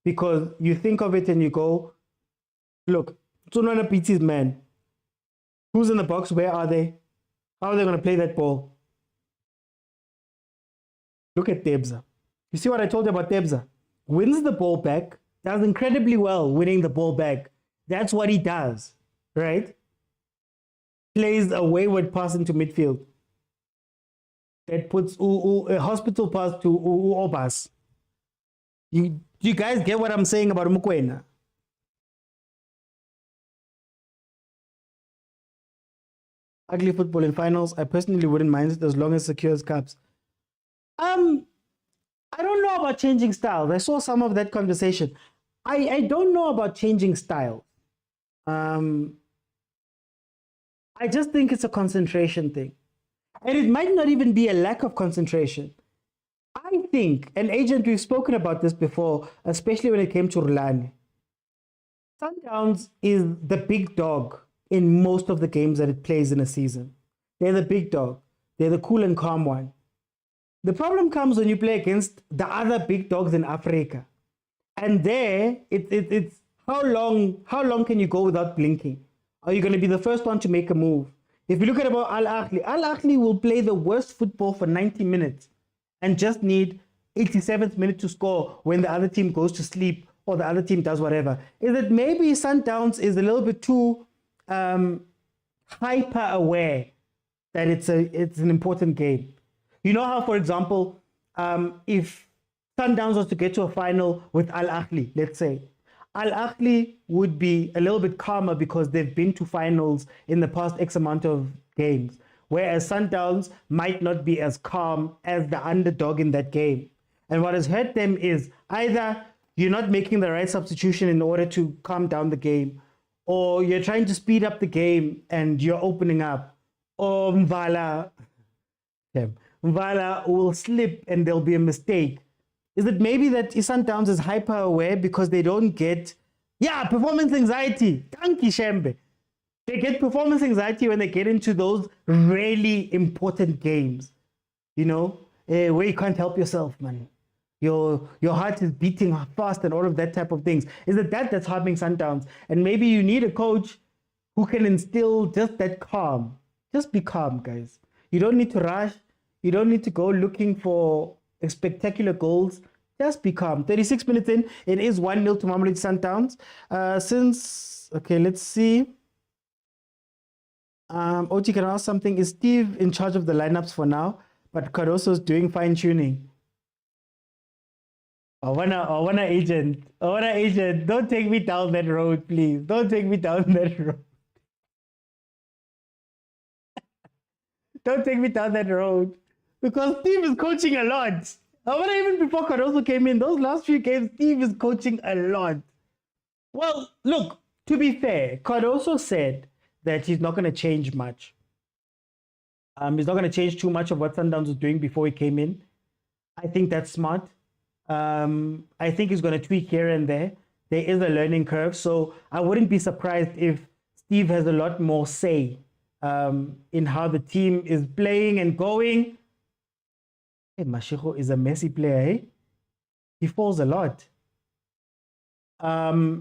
because you think of it and you go, look, Tsunana Pitso's man. Who's in the box? Where are they? How are they going to play that ball? Look at Tebza. You see what I told you about Tebza? Wins the ball back, does incredibly well winning the ball back. That's what he does, right? Plays a wayward pass into midfield. That puts a hospital pass to Obas. You guys get what I'm saying about Mokwena? Ugly football in finals. I personally wouldn't mind it as long as it secures cups. I don't know about changing styles. I saw some of that conversation. I don't know about changing styles. I just think it's a concentration thing. And it might not even be a lack of concentration. I think, and Agent, we've spoken about this before, especially when it came to Rulani. Sundowns is the big dog in most of the games that it plays in a season. They're the big dog. They're the cool and calm one. The problem comes when you play against the other big dogs in Africa. And there, it's how long can you go without blinking? Are you going to be the first one to make a move? If you look at about Ahly will play the worst football for 90 minutes and just need 87th minute to score when the other team goes to sleep or the other team does whatever. Is that maybe Sundowns is a little bit too hyper aware that it's an important game. You know how, for example, if Sundowns was to get to a final with Ahly, let's say, Ahly would be a little bit calmer because they've been to finals in the past X amount of games, whereas Sundowns might not be as calm as the underdog in that game. And what has hurt them is either you're not making the right substitution in order to calm down the game, or you're trying to speed up the game and you're opening up, or Mvala will slip and there'll be a mistake. Is it maybe that Sundowns is hyper aware because they don't get, performance anxiety? Thank you, Shembe. They get performance anxiety when they get into those really important games, where you can't help yourself, man. Your heart is beating fast and all of that type of things. Is it that's harming Sundowns? And maybe you need a coach who can instill just that calm. Just be calm, guys. You don't need to rush. You don't need to go looking for spectacular goals. Just be calm. 36 minutes in, it is 1-0 to Mamelodi Sundowns. Let's see. OT, can I ask something? Is Steve in charge of the lineups for now? But Cardoso's doing fine tuning. I wanna agent. Don't take me down that road, please. Don't take me down that road. Don't take me down that road. Because Steve is coaching a lot. Even before Cardoso came in, those last few games, Steve is coaching a lot. Well, look, to be fair, Cardoso said that he's not going to change much. He's not going to change too much of what Sundowns was doing before he came in. I think that's smart. I think he's going to tweak here and there. There is a learning curve, so I wouldn't be surprised if Steve has a lot more say in how the team is playing and going. Hey, Mashiko is a messy player, eh? He falls a lot. Awangile.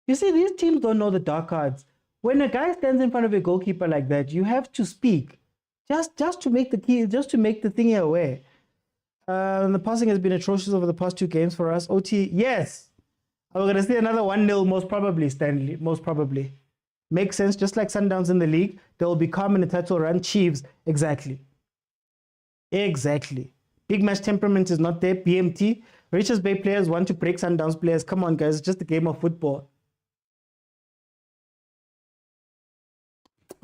You see, these teams don't know the dark cards. When a guy stands in front of a goalkeeper like that, you have to speak. Just to make the thingy aware. The passing has been atrocious over the past 2 games for us. OT, yes. We're going to see another 1-0, most probably, Stanley. Most probably. Makes sense. Just like Sundowns in the league, they will be calm in the title run. Chiefs, exactly. Exactly. Big match temperament is not there. BMT. Richards Bay players want to break Sundowns players. Come on, guys. It's just a game of football.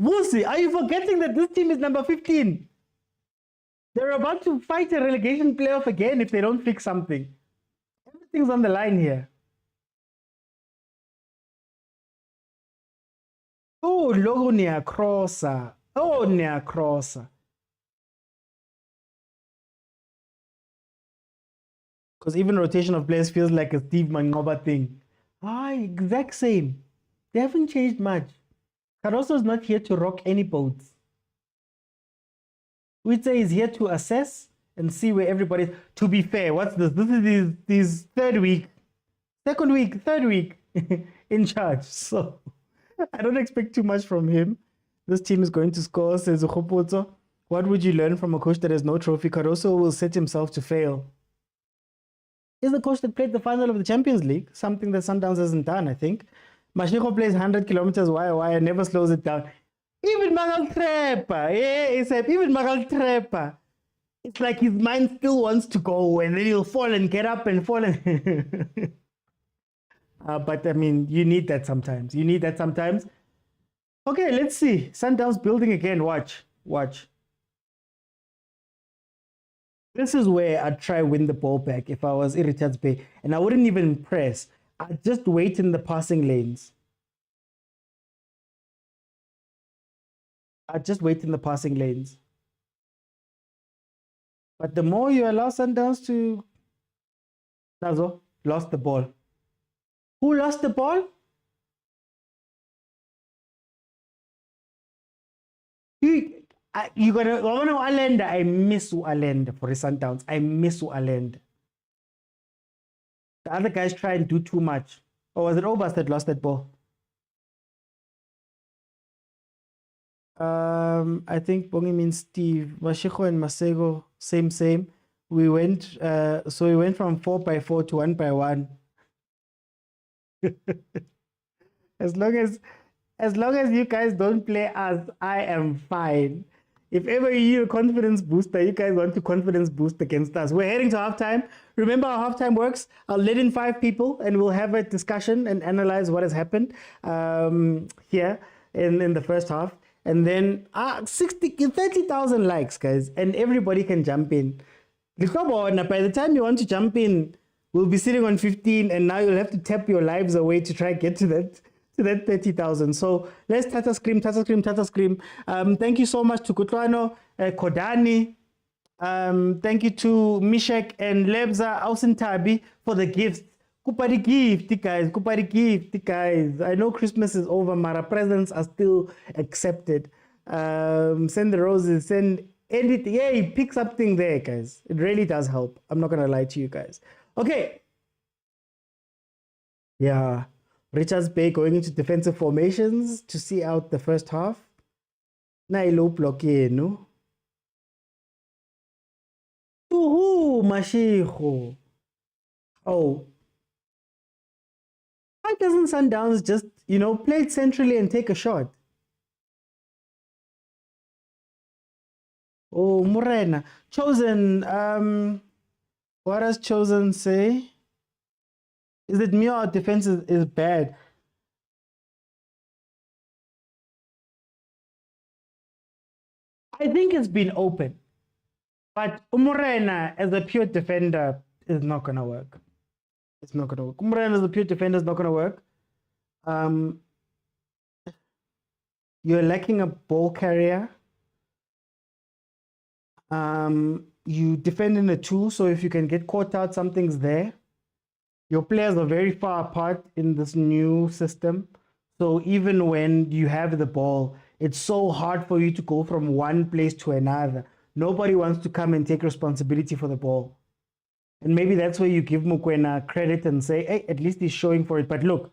Wusi, are you forgetting that this team is number 15? They're about to fight a relegation playoff again if they don't fix something. Everything's on the line here. Oh, logo near crosser. Oh, near crosser. Because even rotation of players feels like a Steve Mangoba thing. Exact same. They haven't changed much. Caruso is not here to rock any boats. We'd say he's here to assess and see where everybody is. To be fair, what's this? This is his third week in charge. So I don't expect too much from him. This team is going to score, says Ukhopoto. What would you learn from a coach that has no trophy? Caruso will set himself to fail. He's the coach that played the final of the Champions League, something that Sundowns hasn't done, I think. Mashiko plays 100 kilometers wire and never slows it down. Even Magal Trepa, even Magal Trepa. It's like his mind still wants to go and then he'll fall and get up and fall. And but I mean, you need that sometimes. Okay, let's see. Sundowns building again. Watch. This is where I'd try win the ball back if I was Richards Bay. And I wouldn't even press. I'd just wait in the passing lanes. But the more you allow Sundowns to... Nazo lost the ball. Who lost the ball? You gotta Alenda. I miss Alenda for Sundowns. I miss Alenda. The other guys try and do too much. Or was it Obas that lost that ball? I think Bongi means Steve. Mashiko and Masego, same. We went from 4x4 to 1x1. As long as you guys don't play us, I am fine. If ever you need a confidence booster, you guys want to confidence boost against us. We're heading to halftime. Remember how halftime works? I'll let in 5 people and we'll have a discussion and analyze what has happened here in the first half. And then 30,000 likes, guys, and everybody can jump in. By the time you want to jump in, we'll be sitting on 15 and now you'll have to tap your lives away to try and get to that 30,000. So let's Tata Scream. Thank you so much to Kutlano, Kodani. Thank you to Mishek and Lebza Ausintabi for the gifts. Kupari gift, guys. I know Christmas is over, Mara presents are still accepted. Send the roses, send anything. Yeah, pick something there, guys. It really does help. I'm not gonna lie to you guys. Okay. Yeah. Richards Bay going into defensive formations to see out the first half. Nailo block no. Uhu, Mashiho. Oh. Why doesn't Sundowns just, play it centrally and take a shot? Oh, Morena. Chosen, what does Chosen say? Is it me or our defense is bad? I think it's been open. But Morena as a pure defender is not going to work. It's not going to work. Morena as a pure defender is not going to work. You're lacking a ball carrier. You defend in a 2, so if you can get caught out, something's there. Your players are very far apart in this new system. So even when you have the ball, it's so hard for you to go from one place to another. Nobody wants to come and take responsibility for the ball. And maybe that's where you give Mokwena credit and say, hey, at least he's showing for it. But look,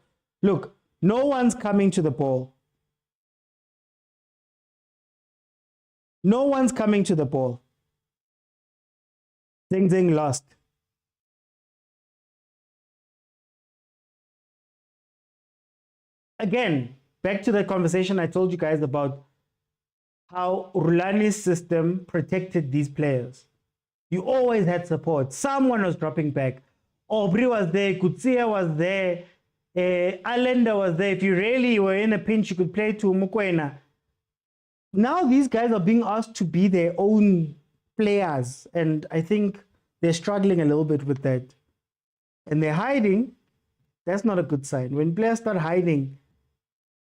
no one's coming to the ball. No one's coming to the ball. Zing lost. Again, back to the conversation I told you guys about how Rulani's system protected these players. You always had support. Someone was dropping back. Aubrey was there. Kutsia was there. Allender was there. If you really were in a pinch, you could play to Mokwena. Now these guys are being asked to be their own players. And I think they're struggling a little bit with that. And they're hiding. That's not a good sign. When players start hiding,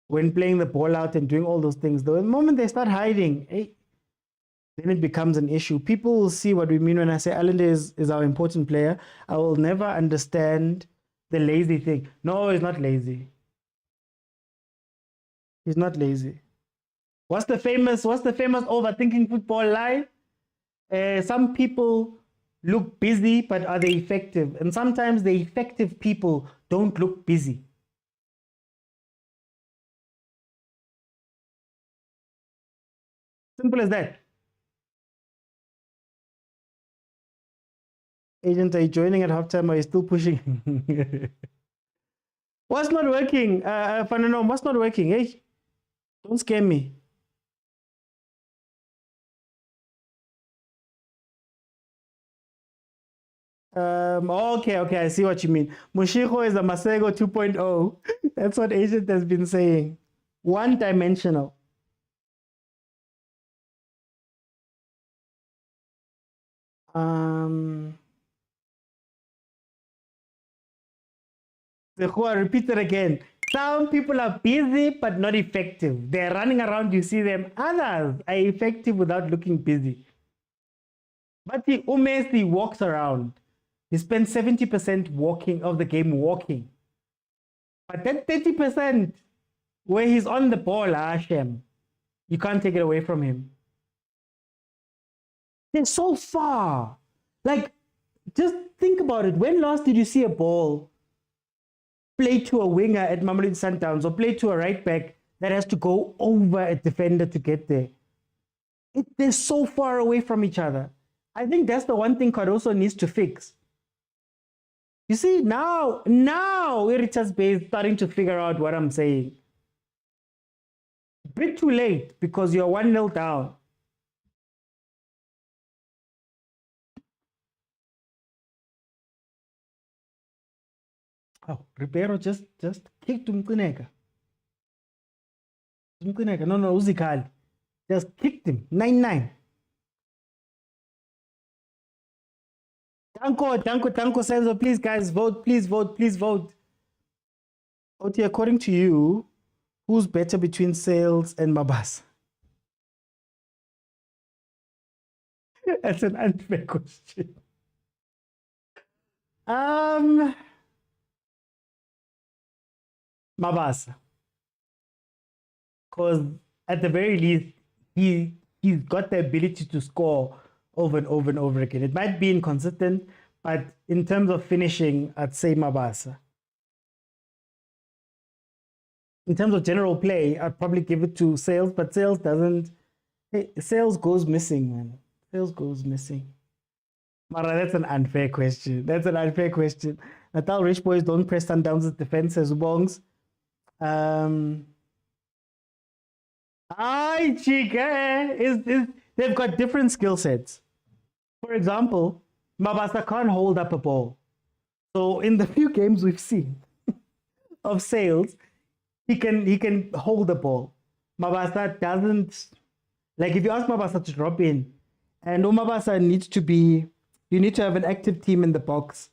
when playing the ball out and doing all those things, the moment they start hiding, then it becomes an issue. People will see what we mean when I say Allender is our important player. I will never understand the lazy thing. No, he's not lazy. He's not lazy. What's the famous overthinking football line? Some people look busy, but are they effective? And sometimes the effective people don't look busy. Simple as that. Agent, are you joining at halftime or are you still pushing? What's not working? What's not working? Hey, don't scare me. Okay, I see what you mean. Mushiko is a Masego 2.0. That's what Agent has been saying. One-dimensional. Repeat it again. Some people are busy but not effective. They're running around, you see them. Others are effective without looking busy. But Umesi walks around. He spends 70% walking of the game walking. But that 30% where he's on the ball, Hashem, you can't take it away from him. They're so far. Like, just think about it. When last did you see a ball play to a winger at Mamelodi Sundowns or play to a right back that has to go over a defender to get there? They're so far away from each other. I think that's the one thing Caruso needs to fix. You see, now Richards Bay is starting to figure out what I'm saying. A bit too late because you're 1-0 down. Oh, Ribeiro just kicked Mkuneka. No, Uzikali. Just kicked him. 9-9. Danko, Senzo, please guys, vote, please vote. Oti, according to you, who's better between Sales and Mabasa? That's an unfair question. Mabasa. Because at the very least, he's got the ability to score over and over and over again. It might be inconsistent, but in terms of finishing, I'd say Mabasa. In terms of general play, I'd probably give it to Sales, but Sales doesn't. Hey, Sales goes missing, man. Sales goes missing. Mara, that's an unfair question. Natal Rich Boys don't press Sundowns' defense as Ubongs. Chica, they've got different skill sets. For example, Mabasa can't hold up a ball. So in the few games we've seen of Sales, he can hold the ball. Mabasa doesn't. Like if you ask Mabasa to drop in, and Mabasa needs to be, you need to have an active team in the box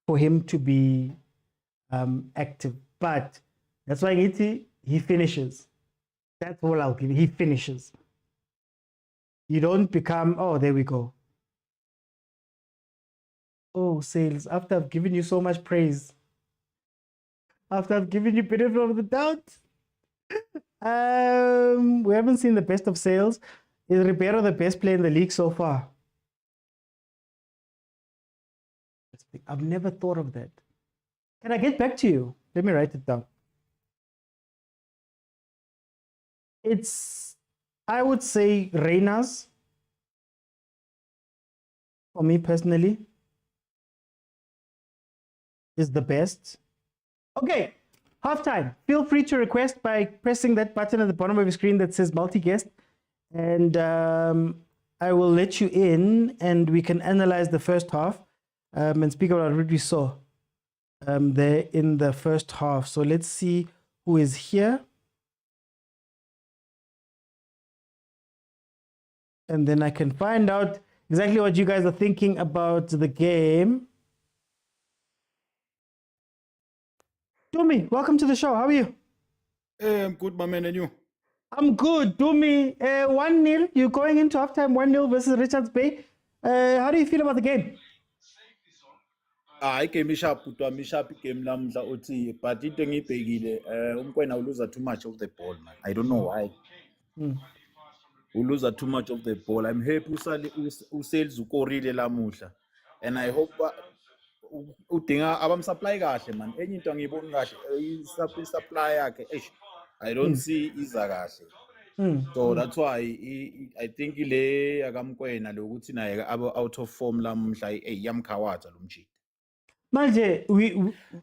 for him to be active. But that's why he finishes. That's all I'll give you. He finishes. You don't become, oh, there we go. Oh, Sales, after I've given you so much praise, after I've given you benefit of the doubt, we haven't seen the best of Sales. Is Ribeiro the best player in the league so far? I've never thought of that. Can I get back to you? Let me write it down. I would say Reina's, for me personally, is the best. Okay, halftime. Feel free to request by pressing that button at the bottom of your screen that says multi-guest and I will let you in, and we can analyze the first half and speak about what we saw there in the first half. So let's see who is here. And then I can find out exactly what you guys are thinking about the game. Dumi, welcome to the show. How are you? Hey, I'm good, my man, and you? I'm good. Dumi, 1-0. You're going into halftime 1-0 versus Richards Bay. How do you feel about the game? I came sharp, game namhla uthi, but into engiyibhekile, umkwena uluza too much of the ball, man. I don't know why. Uluza too much of the ball. I'm happy usales ukorile lamuhla. And I hope udinga abamsupply kahle, man. Enye into angiyiboni kahle, supply yakhe, I don't see iza kahle. So that's why I think ile akamkwena lokuthi naye out of form lamuhla yamkhawatha lo mjidi. Manje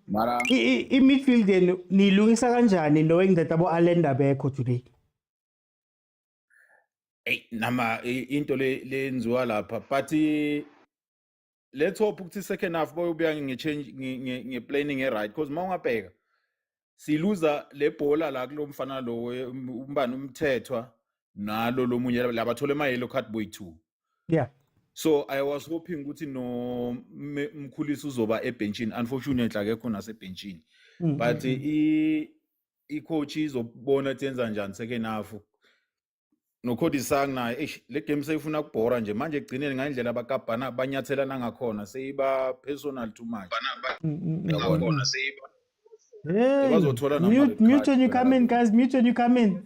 Mara i-midfield yenu nilungisa kanjani knowing that abo Alenda bekho today? nama into lenziwa lapha, but let's hope ukuthi second half boyobuya nge-change nge-planning right, because mawungabheka siluza le bhola la kulo mfana lo umbani umthethwa nalo lomunye labathola ama-yellow card boy 2. Yeah. So I was hoping ukuthi no Mkhulisi uzoba ebenchini. Unfortunately akekho nasebenchini. But i-coach izobona tenza njani second half. No Kodisang na le game seyifuna ukubhora nje manje egcineni ngalendlela abakabhana banyathela nangakhona seyiba personal too much. Yabona seyiba. Mute when you come in, guys. Mute when you come in.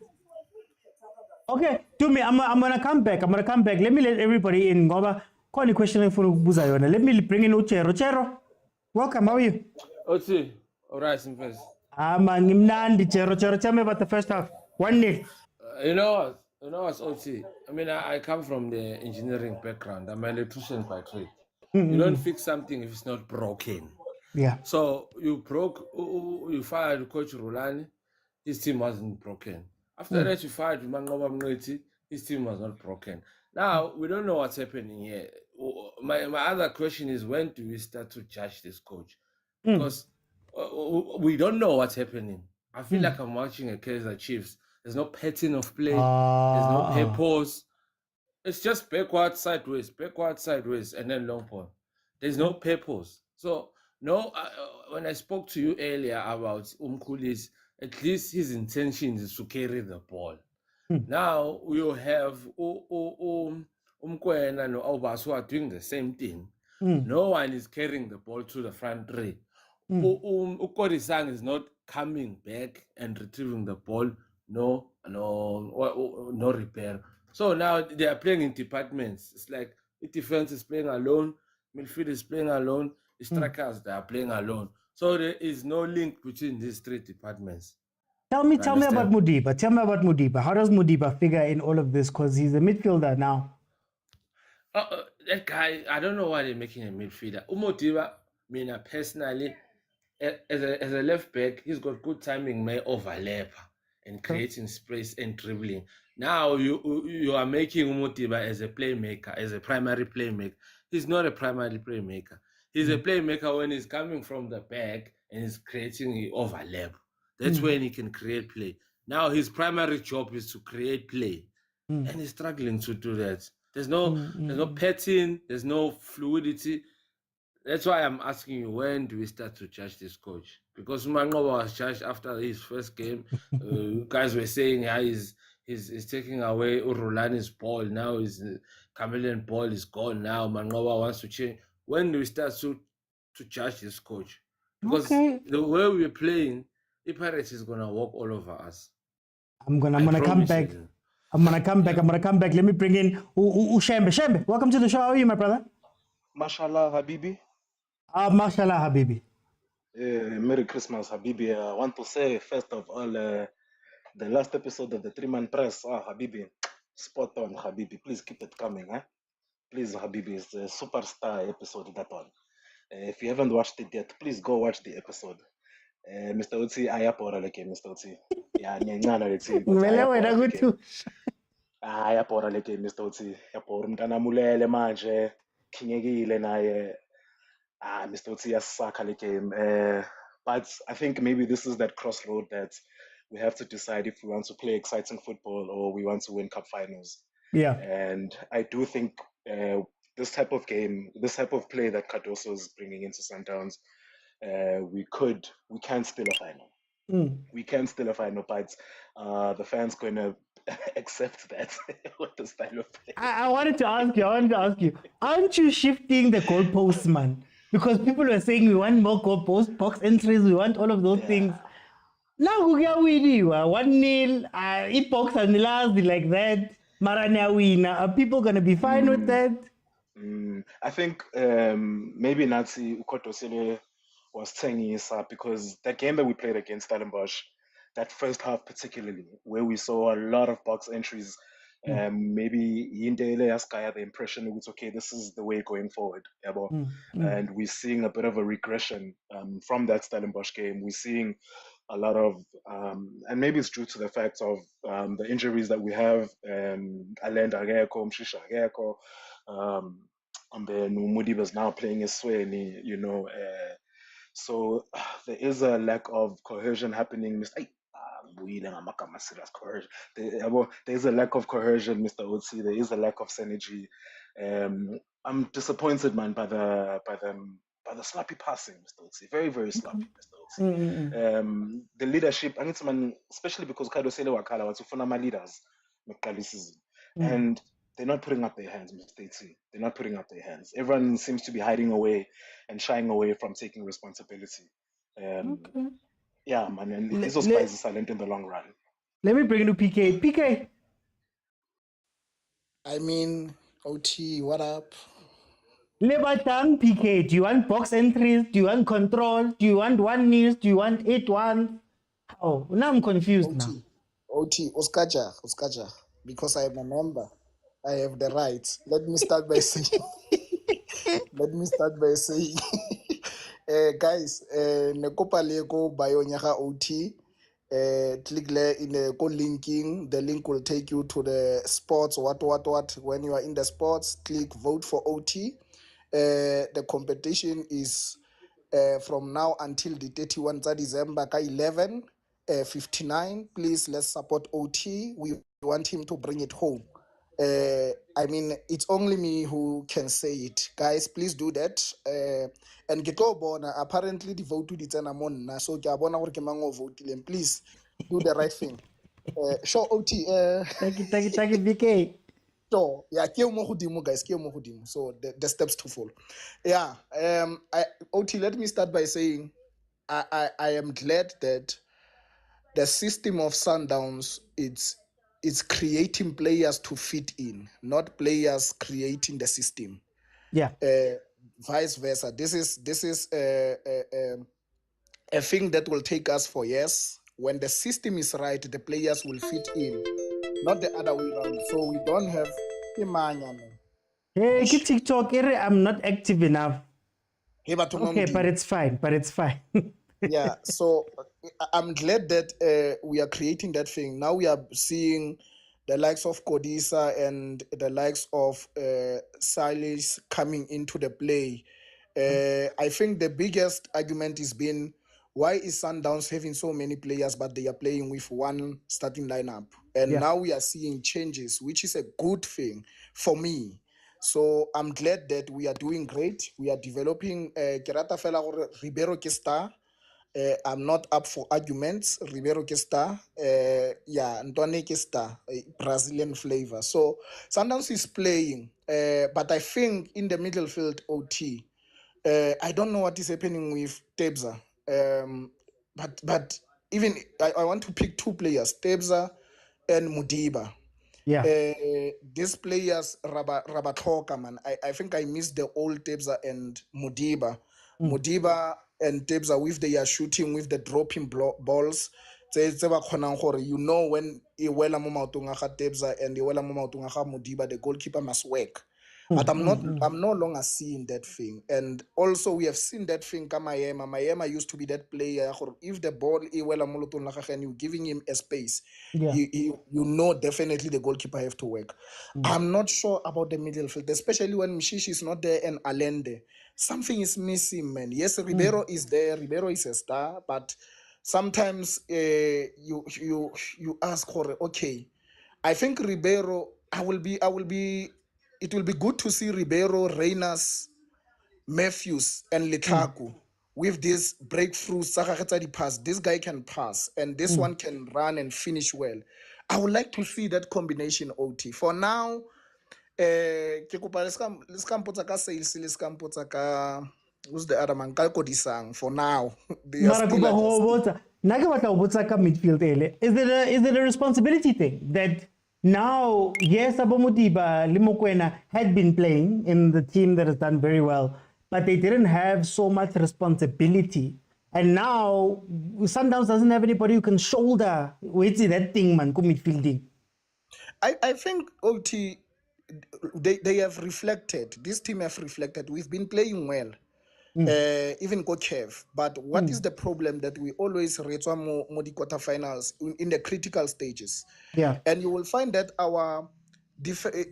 Okay, Dumi, I'm gonna come back. Let me let everybody in. Ngoba khona question for ukubuza yona. Let me bring in Uchero. Chero, welcome. How are you? Oti, alright, Simfes. Man, ngimnandi Chero. Tell me about the first half. 1-0. You know what, Oti? I mean, I come from the engineering background. I'm an electrician by trade. You don't fix something if it's not broken. Yeah. So you fired Coach Rulani, his team wasn't broken. After that, you fired Mangoba Mneti, his team was not broken. Now, we don't know what's happening here. My other question is, when do we start to judge this coach? Because we don't know what's happening. I feel like I'm watching a Kaizer Chiefs. There's no pattern of play. There's no purpose. It's just backward, sideways, and then long ball. There's no purpose. So, no, when I spoke to you earlier about Umkhulis, at least his intention is to carry the ball. Now you have Umkwena and Obas who are doing the same thing. No one is carrying the ball to the front three. Ukodisang is not coming back and retrieving the ball. No repair. So now they are playing in departments. It's like the defense is playing alone, midfield is playing alone, the strikers they are playing alone. So there is no link between these three departments. Tell me about Mudiba. How does Mudiba figure in all of this? Because he's a midfielder now. That guy, I don't know why they're making a midfielder. Mudiba, personally, as a left back, he's got good timing, may overlap and creating space and dribbling. Now you are making Mudiba as a playmaker, as a primary playmaker. He's not a primary playmaker. He's a playmaker when he's coming from the back and he's creating the overlap. That's when he can create play. Now his primary job is to create play, and he's struggling to do that. There's no pattern. There's no fluidity. That's why I'm asking you, when do we start to judge this coach? Because Mangoba was judged after his first game. You guys were saying he's taking away Rulani's ball. Now his chameleon ball is gone. Now Mangoba wants to change. When do we start to judge this coach? Because the way we're playing, the Pirates is gonna walk all over us. I'm gonna come back. I'm gonna come back. Let me bring in Shembe. Shembe, welcome to the show. How are you, my brother? Mashallah, Habibi. Mashallah, Habibi. Merry Christmas, Habibi. I want to say, first of all, the last episode of the 3-man press, Habibi, spot on, Habibi. Please keep it coming, Please, Habibi, it's a superstar episode, that one. If you haven't watched it yet, please go watch the episode. Mr. Utsi, ayapora like Mr. Utsi. Yeah, Yabhora le game Mr. Otsi. Yabhora umntana mulele manje. Khingekile naye. Mr. Otsi yasakha le game. But I think maybe this is that crossroad that we have to decide if we want to play exciting football or we want to win cup finals. Yeah. And I do think this type of game, this type of play that Cardoso is bringing into Sundowns, we can steal a final. We can steal a final, but the fans going to accept that with the style of play. I wanted to ask you, aren't you shifting the goalposts, man? Because people were saying we want more goalpost, box entries, we want all of those things. Now we are winning 1-0, it box and last like that. Marania win. Are people gonna be fine with that? I think maybe Nazi Ukotosile was saying because the game that we played against Stellenbosch, that first half particularly, where we saw a lot of box entries, maybe Yindele Askaya the impression it was okay, this is the way going forward. And we're seeing a bit of a regression from that Stellenbosch game. We're seeing a lot of, and maybe it's due to the fact of the injuries that we have, Alenda Ageko, Mshisha Ageko, and then Mudiba is now playing as Sweni, so there is a lack of cohesion happening. There is a lack of cohesion, Mr. Otsi. There is a lack of synergy. I'm disappointed, man, by the sloppy passing, Mr. Otsi. Very, very sloppy, Mr. Otsi. The leadership, I need man, especially because Kaido Sele Wakala was one of my leaders, and they're not putting up their hands, Mr. Otsi. They're not putting up their hands. Everyone seems to be hiding away and shying away from taking responsibility. Yeah, man, and this was spices silent in the long run. Let me bring it to PK. PK. I mean, OT, what up? Lebatang PK, do you want box entries? Do you want control? Do you want 1-0? Do you want 8-1? Oh, now I'm confused now. OT, Oskaja, because I am a member, I have the rights. Let me start by saying, guys, nekopa leko bayo nyaka OT. Click there in the linking. The link will take you to the sports. What. When you are in the sports, click vote for OT. The competition is from now until the 31 December 11:59. Please let's support OT. We want him to bring it home. I mean, it's only me who can say it. Guys, please do that. And Gekobona, apparently the vote to the Tenamon, so Gabona or Kemango vote. Please do the right thing. Show OT. Thank you, BK. So, yeah, guys, so the steps to follow. Yeah, OT, let me start by saying I am glad that the system of Sundowns, it's creating players to fit in, not players creating the system. Yeah. Vice versa. This is a thing that will take us for years. When the system is right, the players will fit in, not the other way around. So we don't have Hey, TikTok, I'm not active enough. Okay, but it's fine. Yeah, so I'm glad that we are creating that thing. Now we are seeing the likes of Kodisa and the likes of Silas coming into the play. I think the biggest argument has been, why is Sundowns having so many players but they are playing with one starting lineup? And now we are seeing changes, which is a good thing for me. So I'm glad that we are doing great. We are developing Kerata Fela Ribeiro Kesta. I'm not up for arguments. Ribeiro Kesta, Ntwane Kesta, Brazilian flavor. So Sundowns is playing, but I think in the middle field, OT, I don't know what is happening with Tebza. But even I want to pick two players, Tebza and Mudiba. Yeah. These players, Rabathoka, man. I think I missed the old Tebza and Mudiba. Mudiba and Tebza, with their shooting, with the dropping balls, you know when Iwela Momatung Tebza and Iwela Momatung Mudiba, the goalkeeper must work. But I'm no longer seeing that thing. And also we have seen that thing Mayema. Mayema used to be that player. If the ball and you're giving him a space, Yeah. you know definitely the goalkeeper have to work. I'm not sure about the middle field, especially when Mshishi is not there and Allende. Something is missing, man. Yes, Ribeiro is there. Ribeiro is a star, but sometimes you ask for okay. I think Ribeiro, it will be good to see Ribeiro, Reynas, Matthews, and Lukaku with this breakthrough pass. This guy can pass, and this one can run and finish well. I would like to see that combination, OT. For now, ke kopa le ska mpotsa ka Sales, le ska mpotsa ka who's the other man? Ka Kodisang. For now, they are Mara still kuba ho adjusting. botsa. Nna ke batla ho botsa ka midfield ele. Is it a responsibility thing that now, yes, Abomodiba, Mokwena had been playing in the team that has done very well, but they didn't have so much responsibility. And now, Sundowns doesn't have anybody who can shoulder that thing, man, midfielding. I think OT, they have reflected. This team have reflected. We've been playing well. Even CAF. But what is the problem that we always reach more the quarterfinals in the critical stages? Yeah. And you will find that our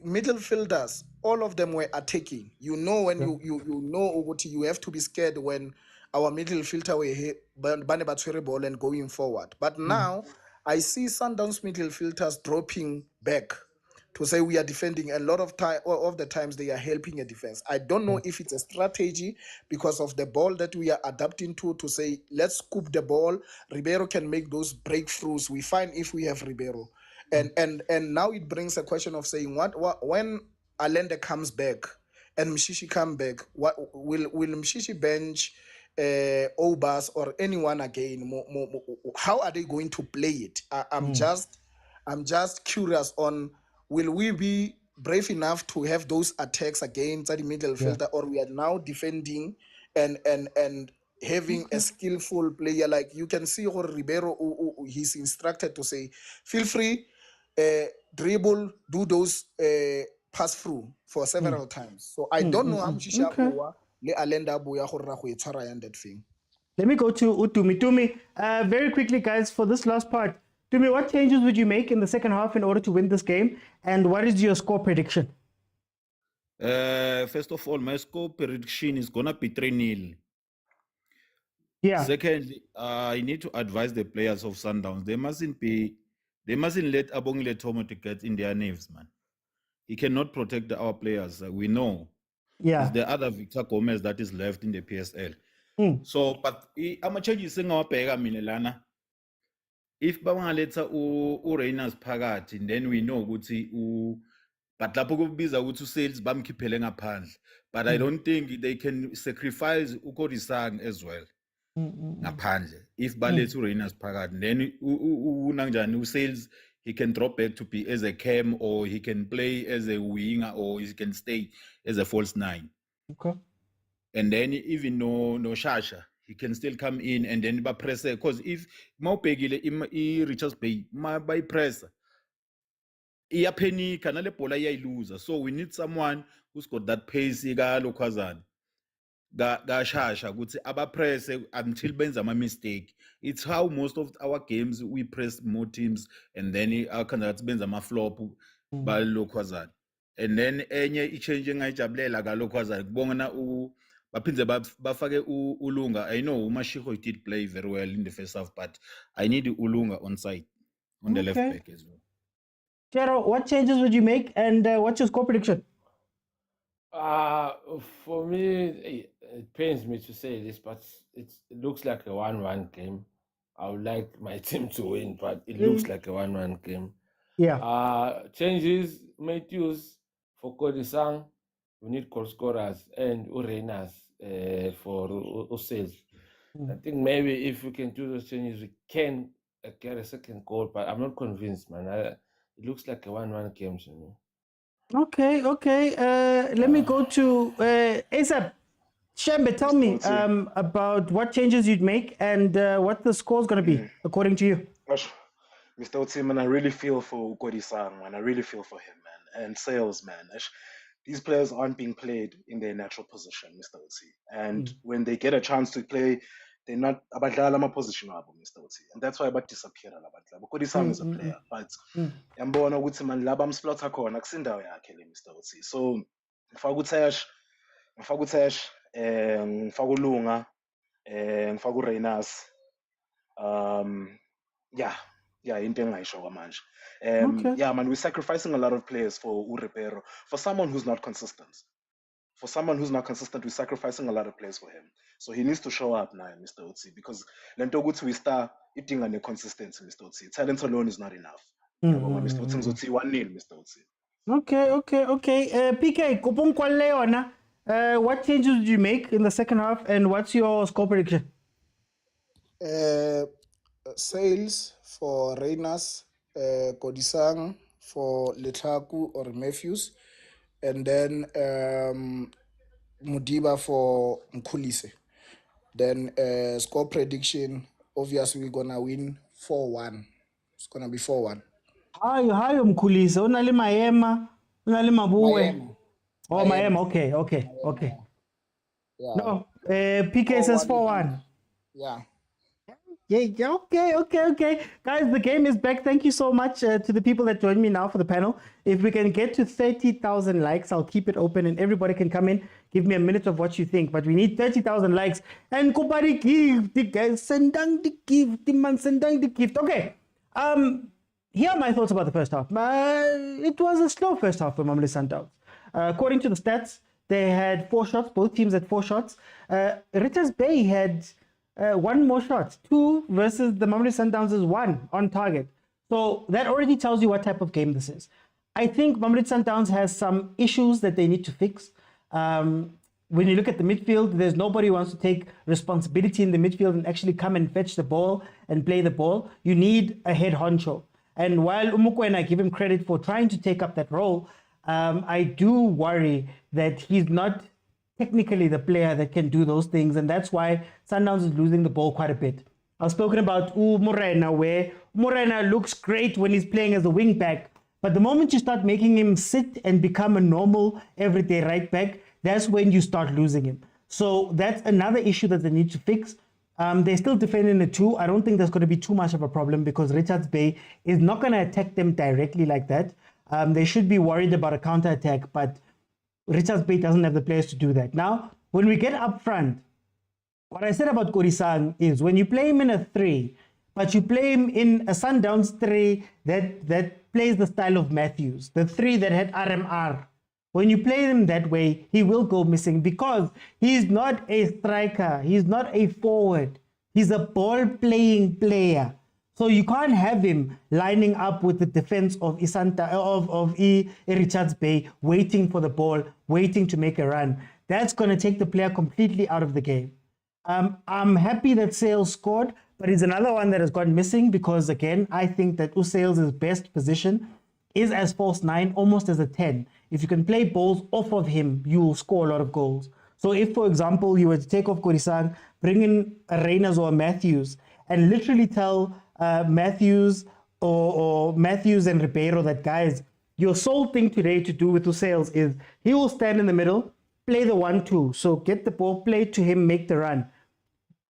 middle fielders, all of them were attacking. You know when you know what you have to be scared when our middle fielder were hit ball and going forward. But now I see Sundowns middle fielders dropping back to say we are defending. A lot of the times they are helping a defense. I don't know if it's a strategy because of the ball that we are adapting to say let's scoop the ball. Ribeiro can make those breakthroughs. We find if we have Ribeiro. And now it brings a question of saying what when Allende comes back and Mshishi come back, what will Mshishi bench Obas or anyone again? How are they going to play it? I'm just curious on will we be brave enough to have those attacks against the middle fielder, or we are now defending and having a skillful player like you can see or Ribeiro he's instructed to say feel free dribble, do those pass through for several times. So I don't know how much le Alenda Boya that thing. Let me go to Utumi. Tumi, very quickly, guys, for this last part. Tumi, what changes would you make in the second half in order to win this game? And what is your score prediction? First of all, my score prediction is gonna be 3-0. Yeah. Secondly, I need to advise the players of Sundowns. They mustn't let Abongile Tomo to get in their nerves, man. He cannot protect our players. We know. Yeah. It's the other Victor Gomez that is left in the PSL. So, but I'm saying our pega minelana. If bangaletha uReynolds phakathi, then we know ukuthi but lapho kubiza ukuthi uSales bamkhiphele ngaphandle. But I don't think they can sacrifice uKodisang as well. Ngaphandle. If baletha uReynolds phakathi, then unangjani uSales he can drop back to be as a cam, or he can play as a winger, or he can stay as a false nine. Okay. And then even no Shasha, he can still come in and then press because if Maupegile Richards Bay by press penny kanale pola loser. So we need someone who's got that pace ga lokwazana. Ga Shasha ukuthi abapress until benza ama mistake. It's how most of our games we press more teams and then akanza benza ama flop ba lokwazana. And then enye change ngayijabulela ga lokwazana kubona baphindze bafake Ulunga. I know Mashiko did play very well in the first half, but I need Ulunga on side on the left back as well. Jero, what changes would you make, and what's your score prediction? For me, it pains me to say this, but it looks like a 1-1 game. I would like my team to win, but it looks like a 1-1 game. Yeah. Changes, Matthews for Kodisang. We need goal scorers and Urenas for sales. I think maybe if we can do those changes, we can get a second goal, but I'm not convinced, man. It looks like a 1-1 game to me. Okay. Let me go to ASAP. Shembe, tell me about what changes you'd make and what the score's going to be, according to you. Mr. Otsi, man, I really feel for Kodisang, man. I really feel for him, man. And Sales, man. these players aren't being played in their natural position, Mr. Otsi. And when they get a chance to play, they're not abadlala ma position wabo, Mr. Otsi. And that's why about disappear abadlala. Because Sam is a player, but yambona ukuthi man laba msplotha khona kusindawo yakhe le Mr. Otsi. So ngifaka uTash, ngifaka uLunga, ngifaka uReyners. Yeah, into engayisho kwamanje. Yeah, man, we're sacrificing a lot of players for Urepero. For someone who's not consistent. For someone who's not consistent, we're sacrificing a lot of players for him. So he needs to show up now, Mr. Otsi, because lento ukuthi we start eating on a consistency, Mr. Otsi. Talent alone is not enough. Mr. Otsi 1-0, Mr. Otsi. Okay. PK, kupung kwa leo na. What changes did you make in the second half, and what's your score prediction? Sales for Reyners, Kodisang for Letaku or Matthews, and then Mudiba for Mkulise. Then score prediction, obviously we're gonna win 4-1. It's gonna be 4-1. Hayo Mkulise, unali Mayema, unali Mabuwe. Oh, Mayema, okay. Yeah. No, PK says 4-1. Yeah. Yeah, okay. Guys, the game is back. Thank you so much to the people that joined me now for the panel. If we can get to 30,000 likes, I'll keep it open and everybody can come in. Give me a minute of what you think. But we need 30,000 likes. And Kupari give the guys, sendang the gift, the man sendang the gift. Okay. Here are my thoughts about the first half. It was a slow first half for Mamelodi Sundowns. According to the stats, they had 4 shots. Both teams had 4 shots. Richards Bay had 1 more shot, 2 versus the Mamelodi Sundowns is 1 on target. So that already tells you what type of game this is. I think Mamelodi Sundowns has some issues that they need to fix. When you look at the midfield, there's nobody who wants to take responsibility in the midfield and actually come and fetch the ball and play the ball. You need a head honcho. And while Mokwena, I give him credit for trying to take up that role, I do worry that he's not technically the player that can do those things, and that's why Sundowns is losing the ball quite a bit. I've spoken about Morena, where Morena looks great when he's playing as a wing back, but the moment you start making him sit and become a normal everyday right back, that's when you start losing him. So that's another issue that they need to fix. They're still defending the 2. I don't think there's going to be too much of a problem because Richards Bay is not going to attack them directly like that. They should be worried about a counter attack, but Richards Bay doesn't have the players to do that. Now, when we get up front, what I said about Kodisang is when you play him in a 3, but you play him in a Sundowns 3 that plays the style of Matthews, the 3 that had RMR. When you play him that way, he will go missing because he's not a striker. He's not a forward. He's a ball-playing player. So you can't have him lining up with the defense of Richards Bay, waiting for the ball, waiting to make a run. That's going to take the player completely out of the game. I'm happy that Sales scored, but he's another one that has gone missing because, again, I think that Sales' best position is as false 9, almost as a 10. If you can play balls off of him, you will score a lot of goals. So if, for example, you were to take off Kodisang, bring in a Reyners or a Matthews, and literally tell Matthews or Matthews and Ribeiro that, guys, your sole thing today to do with Sales is he will stand in the middle, play the 1-2. So get the ball, play it to him, make the run.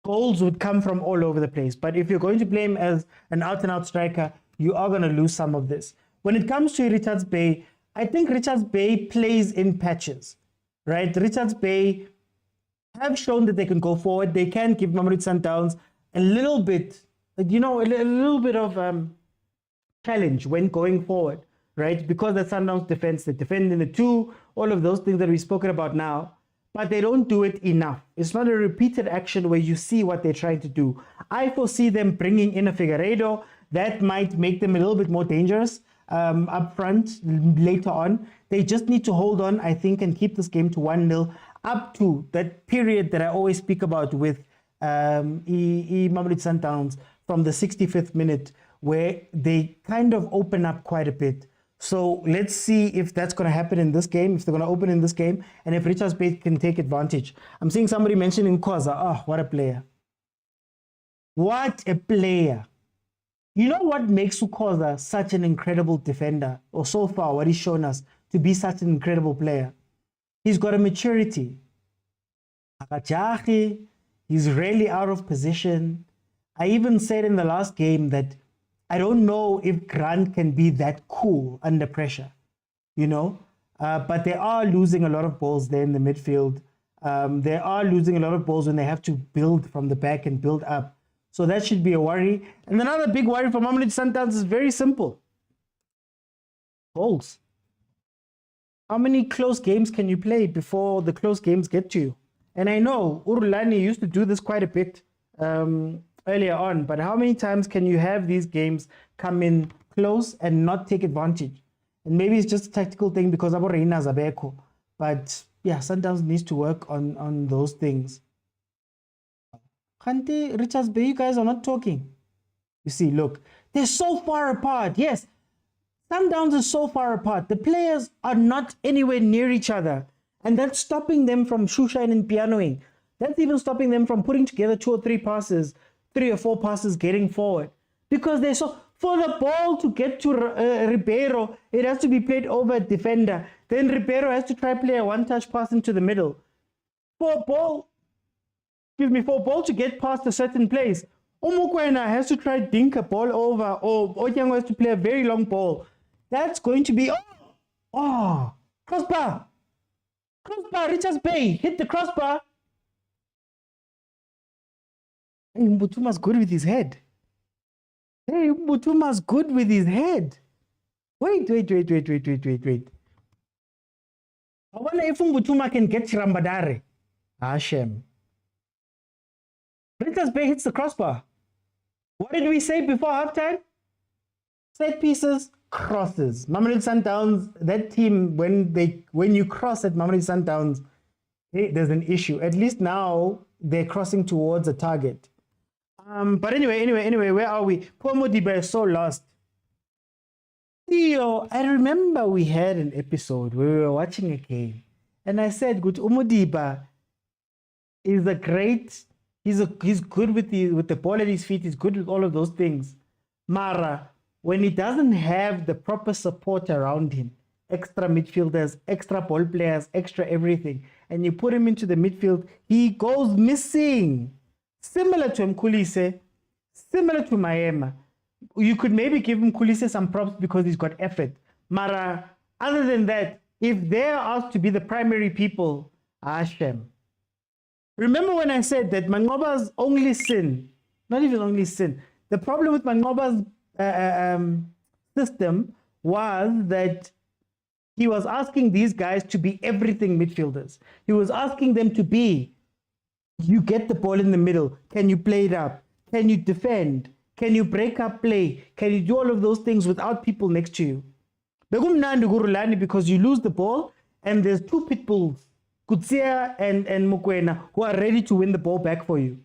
Goals would come from all over the place. But if you're going to play him as an out-and-out striker, you are going to lose some of this. When it comes to Richards Bay, I think Richards Bay plays in patches, right? Richards Bay have shown that they can go forward. They can give Mamelodi Sundowns a little bit, a little bit of challenge when going forward, right? Because the Sundowns defense, they defend in the 2, all of those things that we've spoken about now, but they don't do it enough. It's not a repeated action where you see what they're trying to do. I foresee them bringing in a Figueiredo. That might make them a little bit more dangerous up front later on. They just need to hold on, I think, and keep this game to 1-0 up to that period that I always speak about with Mamelodi Sundowns from the 65th minute, where they kind of open up quite a bit. So let's see if that's going to happen in this game, if they're going to open in this game, and if Richards Bay can take advantage. I'm seeing somebody mentioning khoza. Oh, what a player. What a player. You know what makes khoza such an incredible defender, or so far what he's shown us to be such an incredible player? He's got a maturity. Akajahi, he's really out of position. I even said in the last game that I don't know if Grant can be that cool under pressure, you know. But they are losing a lot of balls there in the midfield. They are losing a lot of balls when they have to build from the back and build up. So that should be a worry. And another big worry for Mamelodi Sundowns is very simple. Goals. How many close games can you play before the close games get to you? And I know Rulani used to do this quite a bit earlier on, but how many times can you have these games come in close and not take advantage? And maybe it's just a tactical thing because Abo Reina Zabeko. But yeah, Sundowns needs to work on those things. Kante, Richards Bay, you guys are not talking. You see, look, they're so far apart. Yes, Sundowns are so far apart. The players are not anywhere near each other. And that's stopping them from shoeshine and pianoing. That's even stopping them from putting together 2 or 3 passes, 3 or 4 passes getting forward. Because they're so... For the ball to get to Ribeiro, it has to be played over a defender. Then Ribeiro has to try play a one-touch pass into the middle. For a ball to get past a certain place, Mokwena has to try dink a ball over, or Onyango has to play a very long ball. That's going to be... Oh! Crossbar! Crossbar, Richards Bay, hit the crossbar. Hey, Mbutuma's good with his head. Hey, Mbutuma's good with his head. Wait. I wonder if Mbutuma can get Rambadare. Hashem. Richards Bay hits the crossbar. What did we say before halftime? Set pieces, crosses. Mamelodi Sundowns, that team, when you cross at Mamelodi Sundowns, hey, there's an issue. At least now they're crossing towards a target. But anyway, where are we? Poor Modiba is so lost. Theo, I remember we had an episode where we were watching a game, and I said, "Good, Modiba is a great. He's good with the ball at his feet. He's good with all of those things. Mara, when he doesn't have the proper support around him, extra midfielders, extra ball players, extra everything, and you put him into the midfield, he goes missing." Similar to Mkulise, similar to Maema. You could maybe give Mkulise some props because he's got effort. Mara, other than that, if they're asked to be the primary people, Hashem. Remember when I said that Mangoba's only sin, not even only sin, the problem with Mangoba's system was that he was asking these guys to be everything midfielders. He was asking them to be, you get the ball in the middle. Can you play it up? Can you defend? Can you break up play? Can you do all of those things without people next to you? Because you lose the ball and there's 2 pit bulls, Kutsia and Mokwena, who are ready to win the ball back for you.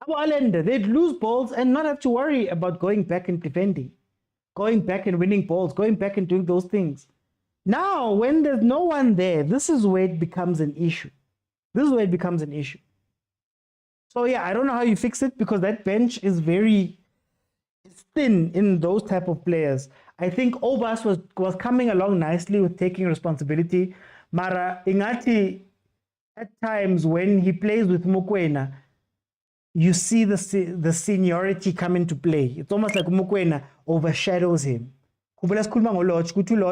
They'd lose balls and not have to worry about going back and defending, going back and winning balls, going back and doing those things. Now, when there's no one there, this is where it becomes an issue. So yeah, I don't know how you fix it because that bench is very thin in those type of players. I think Obas was coming along nicely with taking responsibility. Mara Ingati, at times when he plays with Mokwena, you see the seniority come into play. It's almost like Mokwena overshadows him.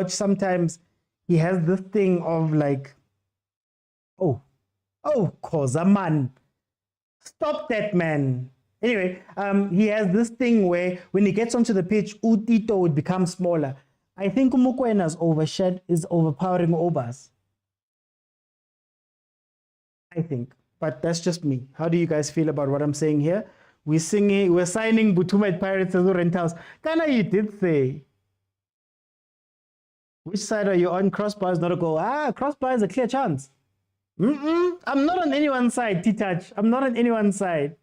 Sometimes he has this thing of like, oh, khoza man. Stop that, man. Anyway, he has this thing where when he gets onto the pitch, Utito would become smaller. I think Mokwena's is overpowering Obas. I think. But that's just me. How do you guys feel about what I'm saying here? We're signing Butuma at Pirates as a rent house. Kana, you did say. Which side are you on? Crossbar is not a goal. Crossbar is a clear chance. I'm not on anyone's side, T-Touch. I'm not on anyone's side.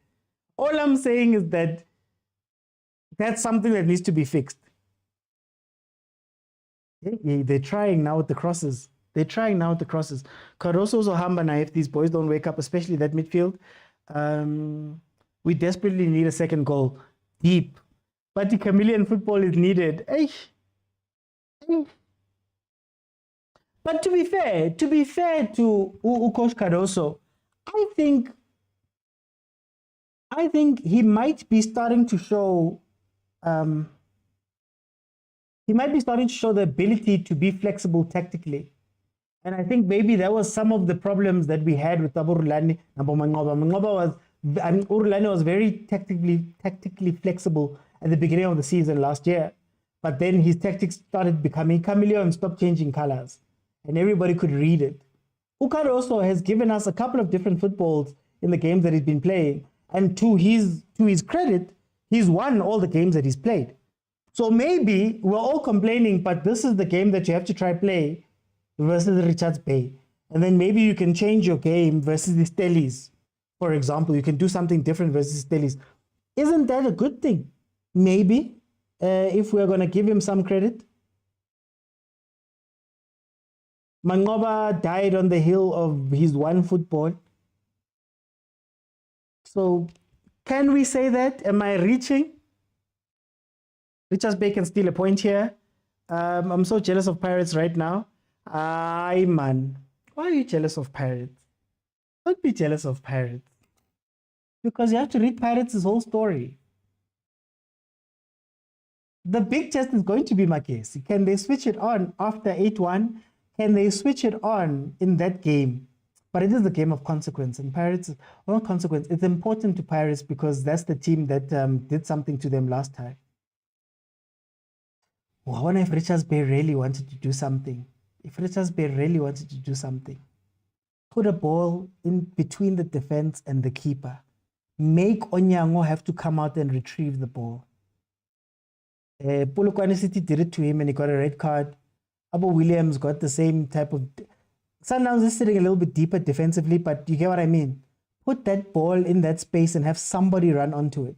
All I'm saying is that that's something that needs to be fixed. They're trying now with the crosses. Caruso's or Hambana, if these boys don't wake up, especially that midfield, we desperately need a second goal. Deep. But the chameleon football is needed. But to be fair to Coach Cardoso, I think he might be starting to show the ability to be flexible tactically. And I think maybe that was some of the problems that we had with Rulani. Rulani was very tactically flexible at the beginning of the season last year. But then his tactics started becoming chameleon, stopped changing colors. And everybody could read it. Ukar also has given us a couple of different footballs in the games that he's been playing. And to his credit, he's won all the games that he's played. So maybe we're all complaining, but this is the game that you have to try play versus Richards Bay. And then maybe you can change your game versus the Stellies. For example, you can do something different versus Stellies. Isn't that a good thing? Maybe, if we're going to give him some credit. Mangoba died on the hill of his one football. So, can we say that? Am I reaching? Richards Bay can steal a point here. I'm so jealous of Pirates right now. Man. Why are you jealous of Pirates? Don't be jealous of Pirates. Because you have to read Pirates' whole story. The big test is going to be Makesi. Can they switch it on after 8-1? Can they switch it on in that game? But it is a game of consequence. And Pirates, well, not consequence, it's important to Pirates because that's the team that did something to them last time. Well, I wonder if Richards Bay really wanted to do something. If Richards Bay really wanted to do something, put a ball in between the defense and the keeper. Make Onyango have to come out and retrieve the ball. Polokwane City did it to him and he got a red card. Abu Williams got the same type of... Sundowns is sitting a little bit deeper defensively, but you get what I mean. Put that ball in that space and have somebody run onto it.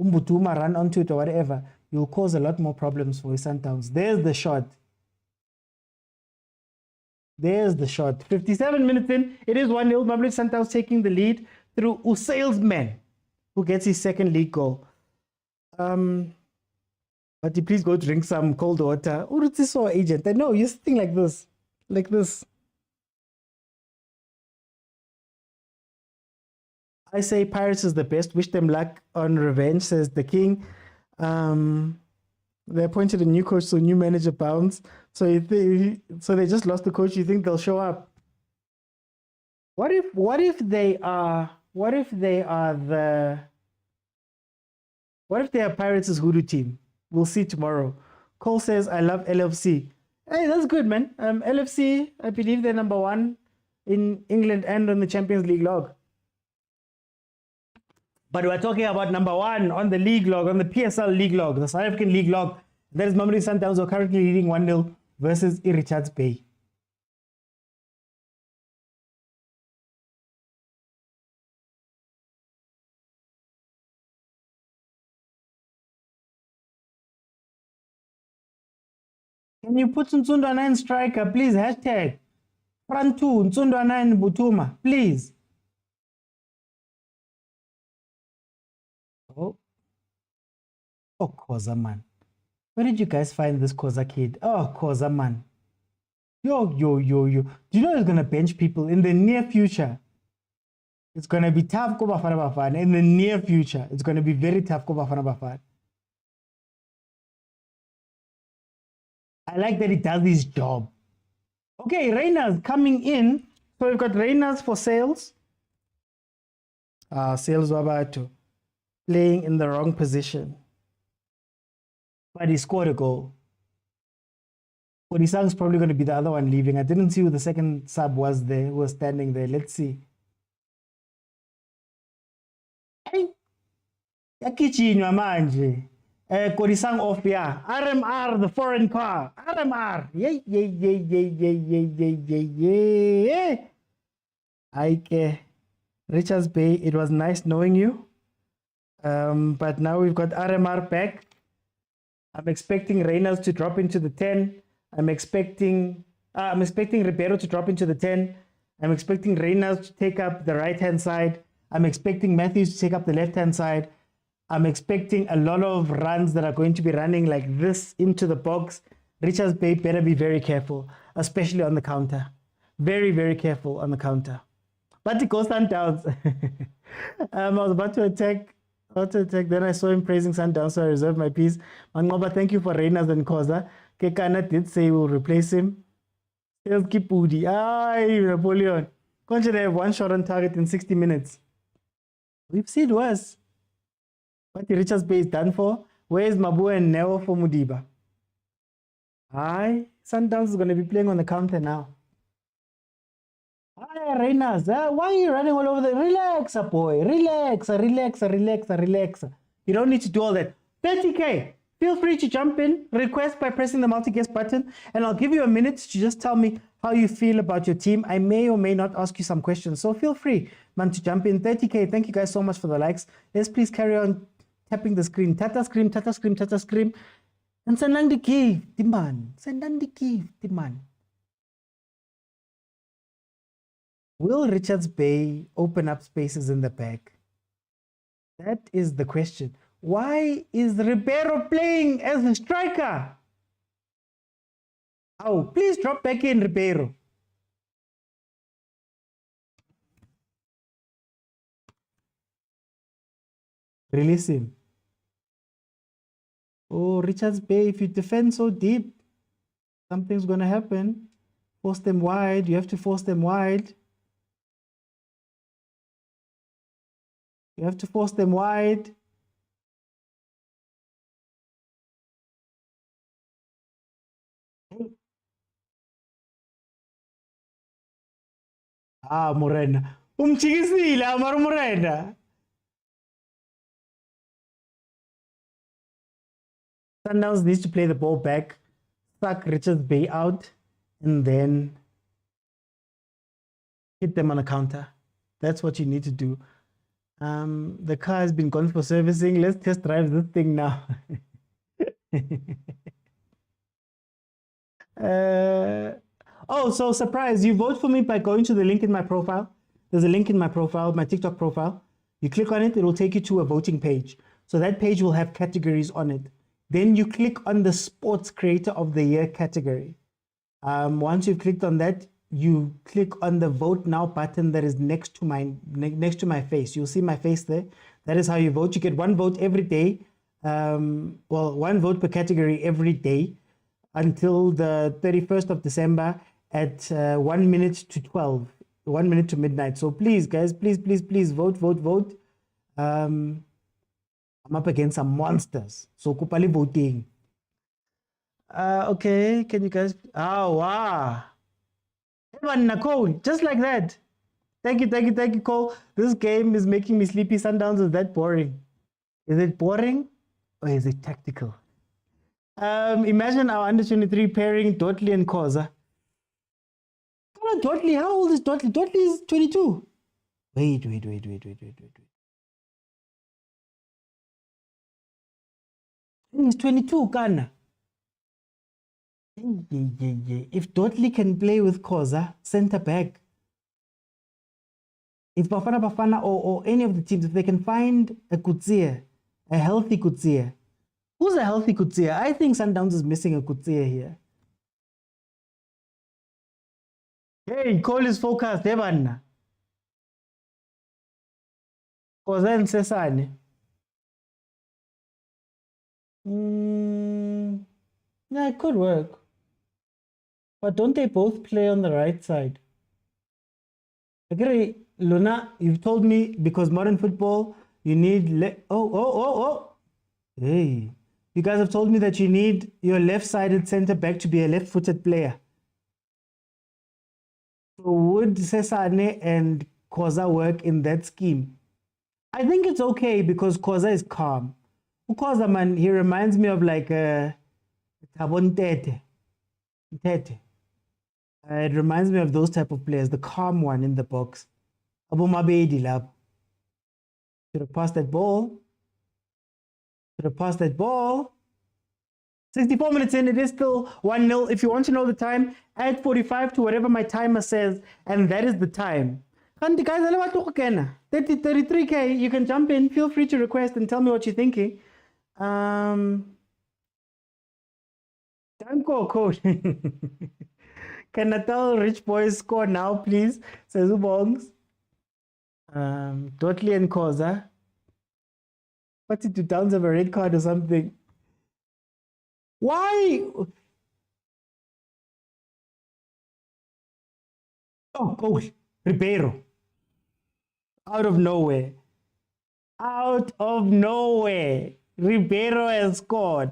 Umbutuma run onto it or whatever. You'll cause a lot more problems for Sundowns. There's the shot. There's the shot. 57 minutes in. It is 1-0. Mamelodi Sundowns taking the lead through Usailsman, who gets his second league goal. But you please go drink some cold water. Urutiso agent. I know, you're sitting like this. Like this. I say Pirates is the best. Wish them luck on revenge, says the king. They appointed a new coach, so new manager bounds. So they just lost the coach. You think they'll show up? What if they are Pirates' hoodoo team? We'll see tomorrow. Cole says, I love LFC. Hey, that's good, man. LFC, I believe they're number 1 in England and on the Champions League log. But we're talking about number 1 on the league log, on the PSL league log, the South African league log. That is Mamelodi Sundowns, who are currently leading 1-0 versus Richards Bay. Can you put Nsundwana in striker, please? Hashtag front 2, Nsundwana and Butuma, please. Oh, Khoza, man. Where did you guys find this Khoza kid? Oh, Khoza, man. Yo. Do you know he's going to bench people in the near future? It's going to be tough for Bafana. In the near future, it's going to be very tough for Bafana. I like that he does his job. Okay, Reina's coming in. So we've got Reina's for sales. Sales Wabato. Playing in the wrong position. But he scored a goal. Kodisang's probably going to be the other one leaving. I didn't see who the second sub was there, who was standing there. Let's see. Hey. Yakichinywa manje. Kodisang off, yeah. RMR, the foreign car. RMR. Yay. Ike. Richards Bay, it was nice knowing you. But now we've got RMR back. I'm expecting Reynolds to drop into the 10. I'm expecting Ribeiro to drop into the 10. I'm expecting Reynolds to take up the right-hand side. I'm expecting Matthews to take up the left-hand side. I'm expecting a lot of runs that are going to be running like this into the box. Richards Bay better be very careful, especially on the counter. Very, very careful on the counter. But it goes Sundowns. I was about to attack. Then I saw him praising Sundowns, so I reserved my peace. Mangoba, thank you for Reyners and Khoza. Kekana did say we'll replace him. Still keep Udi. Napoleon. Can't have one shot on target in 60 minutes? We've seen worse. But the Richards Bay is done for. Where is Mabu and Neo for Mudiba? Sundowns is going to be playing on the counter now. Reyners, why are you running all over the... Relax, boy. Relax. You don't need to do all that. 30K. Feel free to jump in. Request by pressing the multi-guest button. And I'll give you a minute to just tell me how you feel about your team. I may or may not ask you some questions. So feel free, man, to jump in. 30K. Thank you guys so much for the likes. Let's please carry on tapping the screen. Tata scream. And sendang the gift, Timan. Will Richards Bay open up spaces in the back? That is the question. Why is Ribeiro playing as a striker? Oh, please drop back in, Ribeiro. Release him. Oh, Richards Bay, if you defend so deep, something's going to happen. Force them wide. You have to force them wide. You have to force them wide. Morena. Umchikisile, Amar Morena. Sundowns needs to play the ball back, suck Richards Bay out, and then hit them on a counter. That's what you need to do. The car has been gone for servicing. Let's test drive this thing now. So surprise, you vote for me by going to the link in my profile. There's a link in my profile, my TikTok profile. You click on it, it will take you to a voting page. So that page will have categories on it. Then you click on the Sports Creator of the Year category. Once you've clicked on that, you click on the Vote Now button that is next to my face. You'll see my face there. That is how you vote. You get one vote every day. One vote per category every day until the 31st of December at 1 minute to 12, 1 minute to midnight. So please, guys, please vote. I'm up against some monsters. So kupali voting. Okay, can you guys... Oh, wow. Everyone, Nicole, just like that. Thank you, Cole. This game is making me sleepy. Sundowns is that boring. Is it boring or is it tactical? Imagine our under-23 pairing Dotley and Khoza. Come on, Dotley. How old is Dotley? Dotley is 22. Wait. He's 22, Kana. If Dotley can play with Khoza, centre back, if Bafana or any of the teams, if they can find a Kutsia, a healthy Kutsia. Who's a healthy Kutsia? I think Sundowns is missing a Kutsia here. Hey, Cole is focused, Evan. Khoza and Sesane. Yeah, it could work. But don't they both play on the right side? Okay, Luna, you've told me because modern football, you need... Hey, you guys have told me that you need your left-sided centre-back to be a left-footed player. So would Sesane and Khoza work in that scheme? I think it's okay because Khoza is calm. Khoza, man, he reminds me of like Tabon Tete. It reminds me of those type of players, the calm one in the box. Abu Mabedi Lab. Should have passed that ball. 64 minutes in, it is still 1-0. If you want to know the time, add 45 to whatever my timer says, and that is the time. And guys, 33K, you can jump in. Feel free to request and tell me what you're thinking. Done Uncle coach. Can Natal Rich Boys score now, please? Says Ubongs. Dotley and khoza. What's it to Downs have a red card or something? Why? Oh, goal. Ribeiro. Out of nowhere. Out of nowhere. Ribeiro has scored.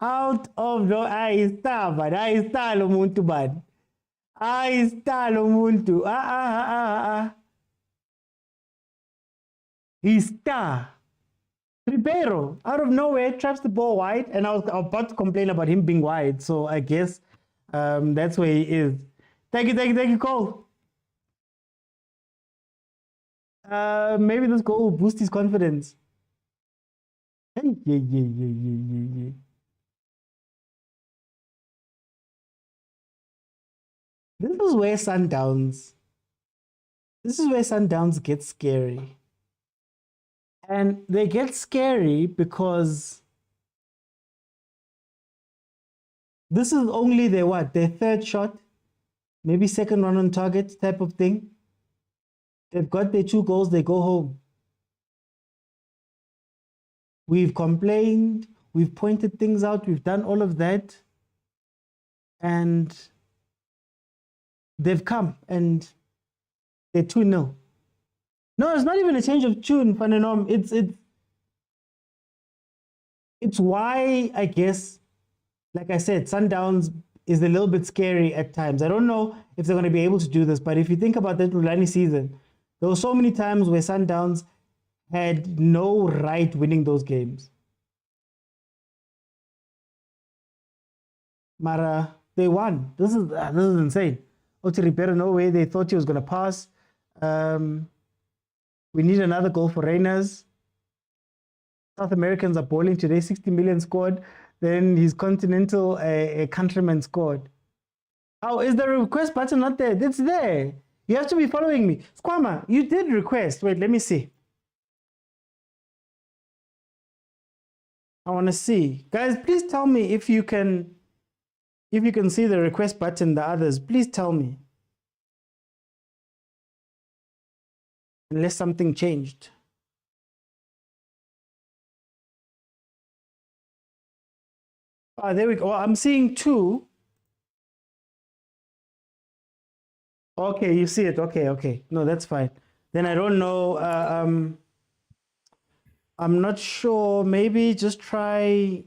Out of no. Ahí está, man. Ahí está lo muntu, man. Ahí está lo muntu. He está. Ribeiro, out of nowhere, traps the ball wide, and I was about to complain about him being wide, so I guess that's where he is. Thank you, Cole. Maybe this goal will boost his confidence. Hey, yeah. This is where Sundowns get scary. And they get scary because this is only their third shot, maybe second run on target type of thing. They've got their 2 goals, they go home. We've complained, we've pointed things out, we've done all of that. And they've come and they're 2-0. No, it's not even a change of tune, Fanenom. It's why, I guess, like I said, Sundowns is a little bit scary at times. I don't know if they're going to be able to do this, but if you think about that Rulani season, there were so many times where Sundowns had no right winning those games. Mara, they won. This is insane. Oti Ribeiro, no way. They thought he was going to pass. We need another goal for Rainers. South Americans are balling today. 60 million scored. Then his continental countryman scored. Oh, is the request button not there? It's there. You have to be following me. Squama, you did request. Wait, let me see. I want to see. Guys, please tell me if you can see the request button, the others. Please tell me. Unless something changed. Ah, there we go. Oh, I'm seeing 2. Okay, you see it. Okay. No, that's fine. Then I don't know. I'm not sure. Maybe just try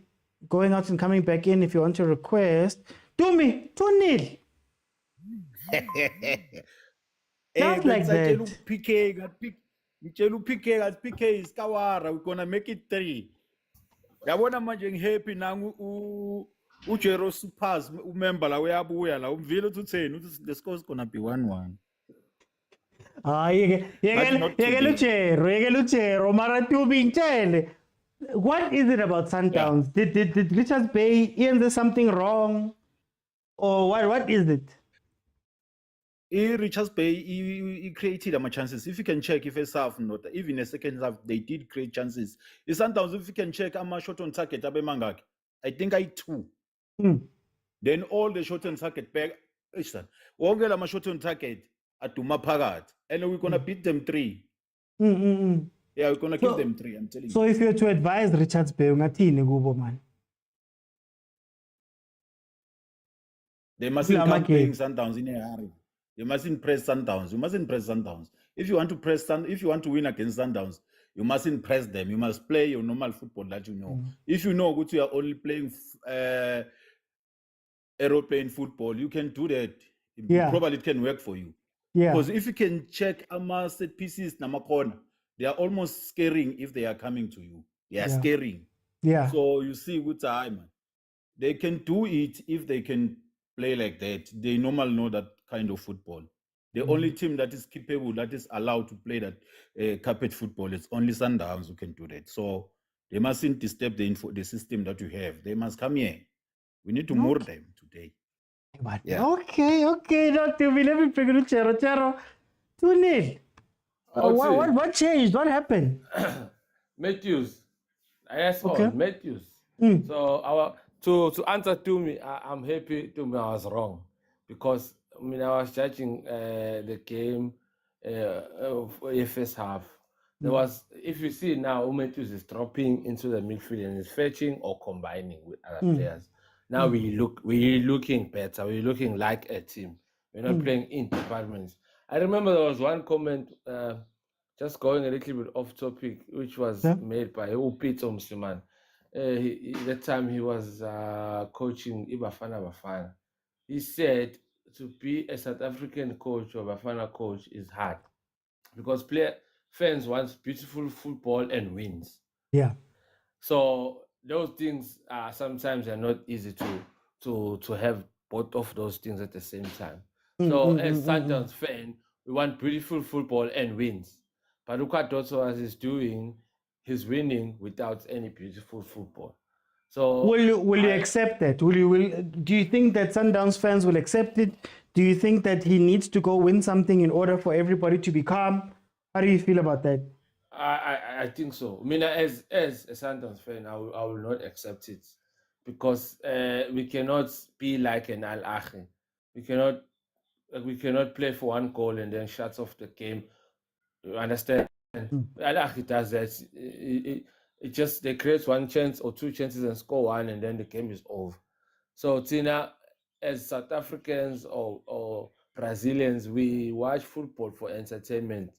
going out and coming back in if you want to request. Do me 2-0. Just like that. PK is Kawara. We're gonna make it 3. Yabona manje ngihappy nangu uJero Supers umember la uyabuya la umvile utheni uthi the score is gonna be 1-1. What is it about Sundowns? Yeah. Did Richards Bay, Ian, there's something wrong? Or what is it? Richards Bay, he created my chances. If you can check, if a half, not even a second half, they did create chances. Sometimes, if you can check, I'm a shot on target, I think I 2. Then all the shot on target back, I'm a shot on target at Tumapagat, and we're gonna beat them 3. Yeah, we're gonna kill them 3. I'm telling you. So, if you're to advise Richards Bay, man. They mustn't come playing Sundowns in a hurry. You mustn't press Sundowns. You mustn't press Sundowns. If you want to win against Sundowns, you mustn't press them. You must play your normal football that you know. If you know that you are only playing aeroplane football, you can do that. Yeah. Probably it can work for you. Yeah. Because if you can check set pieces na corner, they are almost scaring if they are coming to you. They are scaring. Yeah. So you see good time. They can do it if they can play like that. They normally know that kind of football. The only team that is capable, that is allowed to play that carpet football, is only Sundowns who can do that. So they mustn't disturb the system that you have. They must come here. We need to moor them today. Yeah. Okay. Doctor, let me figure it out. Chero. 2-0. What changed? What happened? Matthews. I asked for Matthews. So our to answer to me, I'm happy to me I was wrong, because I mean I was judging the game of the first half. There was, if you see now, Umetus is dropping into the midfield and is fetching or combining with other players. Now we're looking better. We're looking like a team. We're not playing in departments. I remember there was one comment, just going a little bit off topic, which was made by Pitso Mosimane. That time he was coaching Bafana. He said to be a South African coach or Bafana coach is hard, because fans want beautiful football and wins. Yeah. So those things sometimes are not easy to have both of those things at the same time. So as Sundowns fan, we want beautiful football and wins. But look at what is doing. He's winning without any beautiful football. So will you accept that? Do you think that Sundowns fans will accept it? Do you think that he needs to go win something in order for everybody to be calm? How do you feel about that? I think so. I mean, as a Sundowns fan, I will not accept it, because we cannot be like an Ahly. We cannot play for one goal and then shut off the game. You understand? Ahly does that. It just, they create one chance or two chances and score one, and then the game is over. So Tina, as South Africans or Brazilians, we watch football for entertainment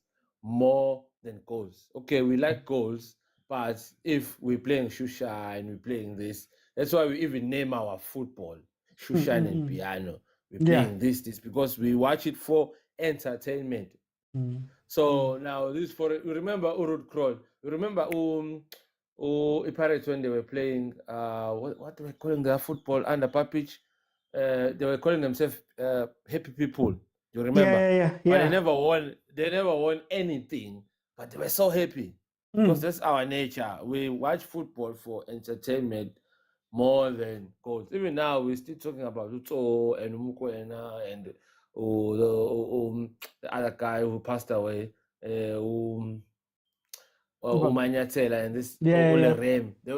more than goals. Okay, we like goals, but if we're playing Shusha and we're playing this, that's why we even name our football Shusha and Piano. We're playing this because we watch it for entertainment. So now this, for you remember Urud Kroll, you remember Pirates when they were playing what they were calling their football under Papic, they were calling themselves happy people. You remember? Yeah. But they never won anything, but they were so happy, because that's our nature. We watch football for entertainment more than goals. Even now, we're still talking about Uto and Mokwena and the other guy who passed away, Umanyatela, and this Rem. They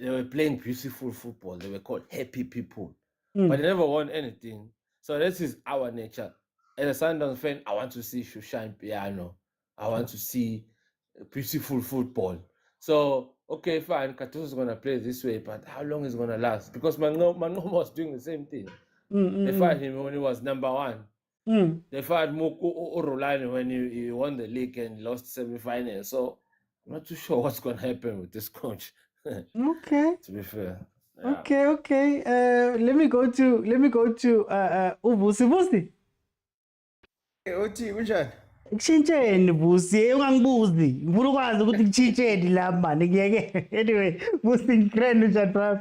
were playing beautiful football. They were called happy people, but they never won anything. So this is our nature. As a Sundowns fan, I want to see Shushan Piano. I want to see beautiful football. So, okay, fine, Katos is going to play this way, but how long is it going to last? Because Mano was doing the same thing. They fired him when he was number one. They fired Rulani when he won the league and lost semi-final. So, I'm not too sure what's going to happen with this coach. Okay. To be fair. Yeah. Okay. Let me go to Vusi. Uthi kunjani? Kushintsheni Vusi, ungangibuzi. Ngifuna ukwazi ukuthi kushintsheni la manje ngiyeke. Anyway, Vusi grand njani bro?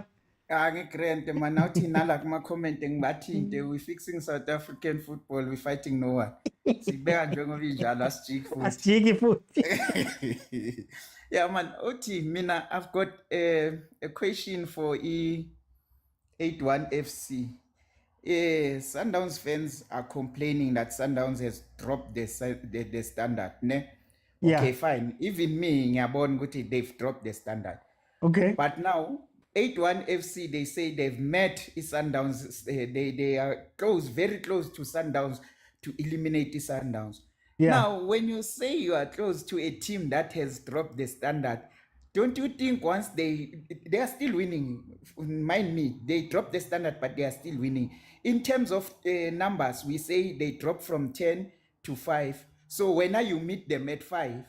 Ngigrand man, now thina la kuma comment ngibathinte, we fixing South African football, we fighting no one. Sibeka njengoba injalo asijiki futhi. Yeah man, uthi mina I've got a question for E81 FC. Sundowns fans are complaining that Sundowns has dropped the standard, ne? Okay, fine. Even me, ngiyabona ukuthi they've dropped the standard. Okay. But now 81 FC, they say they've met Sundowns. They are close, very close to Sundowns to eliminate the Sundowns. Yeah. Now, when you say you are close to a team that has dropped the standard, don't you think once they are still winning? Mind me, they dropped the standard, but they are still winning. In terms of numbers, we say they dropped from 10 to 5. So when you meet them at 5,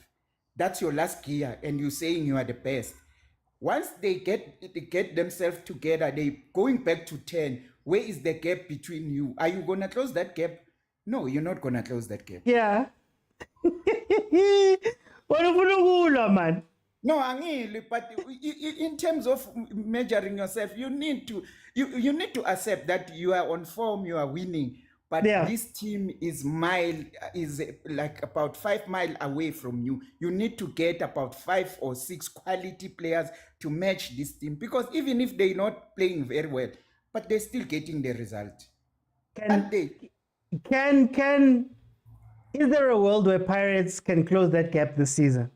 that's your last gear, and you're saying you are the best. Once they get themselves together, they going back to 10. Where is the gap between you? Are you gonna close that gap? No, you're not gonna close that gap. Yeah. What man? No, but in terms of measuring yourself, you need to accept that you are on form, you are winning. But this team is like about 5 miles away from you. You need to get about 5 or 6 quality players to match this team, because even if they're not playing very well, but they're still getting the result. Is there a world where Pirates can close that gap this season?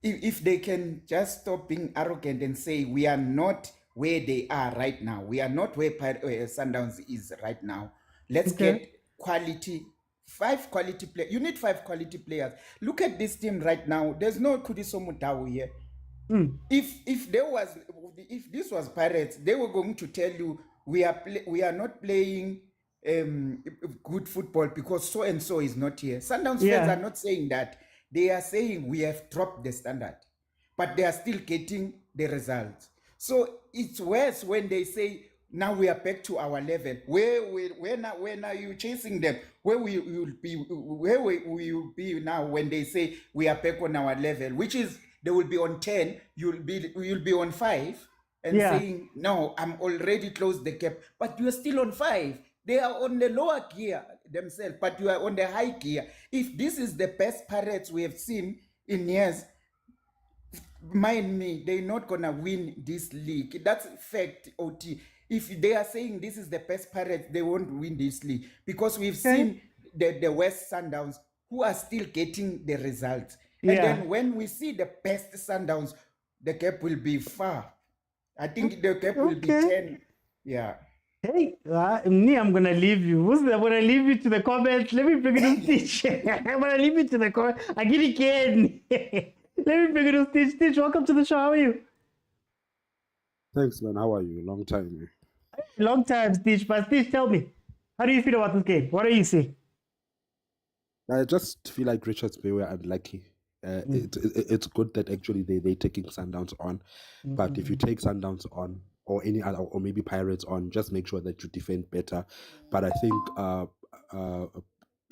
If they can just stop being arrogant and say we are not where they are right now. We are not where Sundowns is right now. Let's get quality, 5 quality players. You need 5 quality players. Look at this team right now. There's no Kudiso Mutawu here. If this was Pirates, they were going to tell you we are not playing good football because so and so is not here. Sundowns fans are not saying that. They are saying we have dropped the standard, but they are still getting the results. So it's worse when they say now we are back to our level. When are you chasing them? Where will you be now when they say we are back on our level, which is they will be on 10, you'll be on 5, and saying no, I'm already closed the gap, but you are still on 5. They are on the lower gear themselves, but you are on the high gear. If this is the best Pirates we have seen in years, mind me, they're not gonna win this league. That's fact, OT. If they are saying this is the best Pirates, they won't win this league because we've seen the West Sundowns who are still getting the results. And then when we see the best Sundowns, the gap will be far. I think the gap will be 10. Yeah. Hey, me, I'm going to leave you. I'm going to leave you to the comments. Let me bring it to Stitch. I'm going to leave you to the comments. I get it again. Let me bring it to Stitch. Stitch, welcome to the show. How are you? Thanks, man. How are you? Long time, man. Long time, Stitch. But Stitch, tell me, how do you feel about this game? What do you see? I just feel like Richards Bay were unlucky. It's good that actually they're taking Sundowns on. But if you take Sundowns on, or any other, or maybe Pirates on, just make sure that you defend better. But I think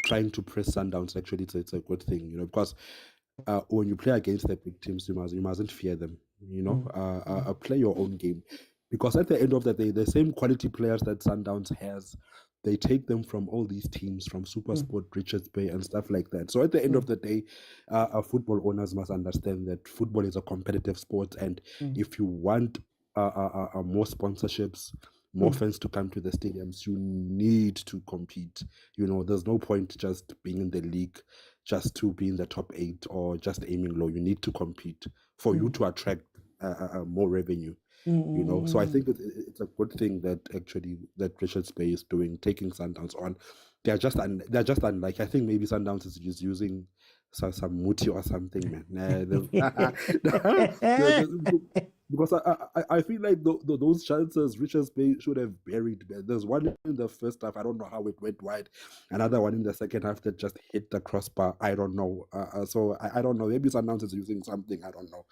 trying to press Sundowns actually it's a good thing, you know, because when you play against the big teams, you mustn't fear them, you know. Play your own game, because at the end of the day, the same quality players that Sundowns has, they take them from all these teams, from Supersport, Richards Bay, and stuff like that. So at the end of the day, football owners must understand that football is a competitive sport, and if you want more sponsorships, more fans to come to the stadiums, you need to compete. You know, there's no point just being in the league just to be in the top 8 or just aiming low. You need to compete for you to attract more revenue. You know, so I think it's a good thing that actually that Richards Bay is doing, taking Sundowns on. They're just unlike, I think maybe Sundowns is just using some muti or something, man. Because I feel like those chances Richards Bay should have buried. There's one in the first half, I don't know how it went wide. Another one in the second half that just hit the crossbar. I don't know. So I don't know. Maybe Sundowns is using something. I don't know.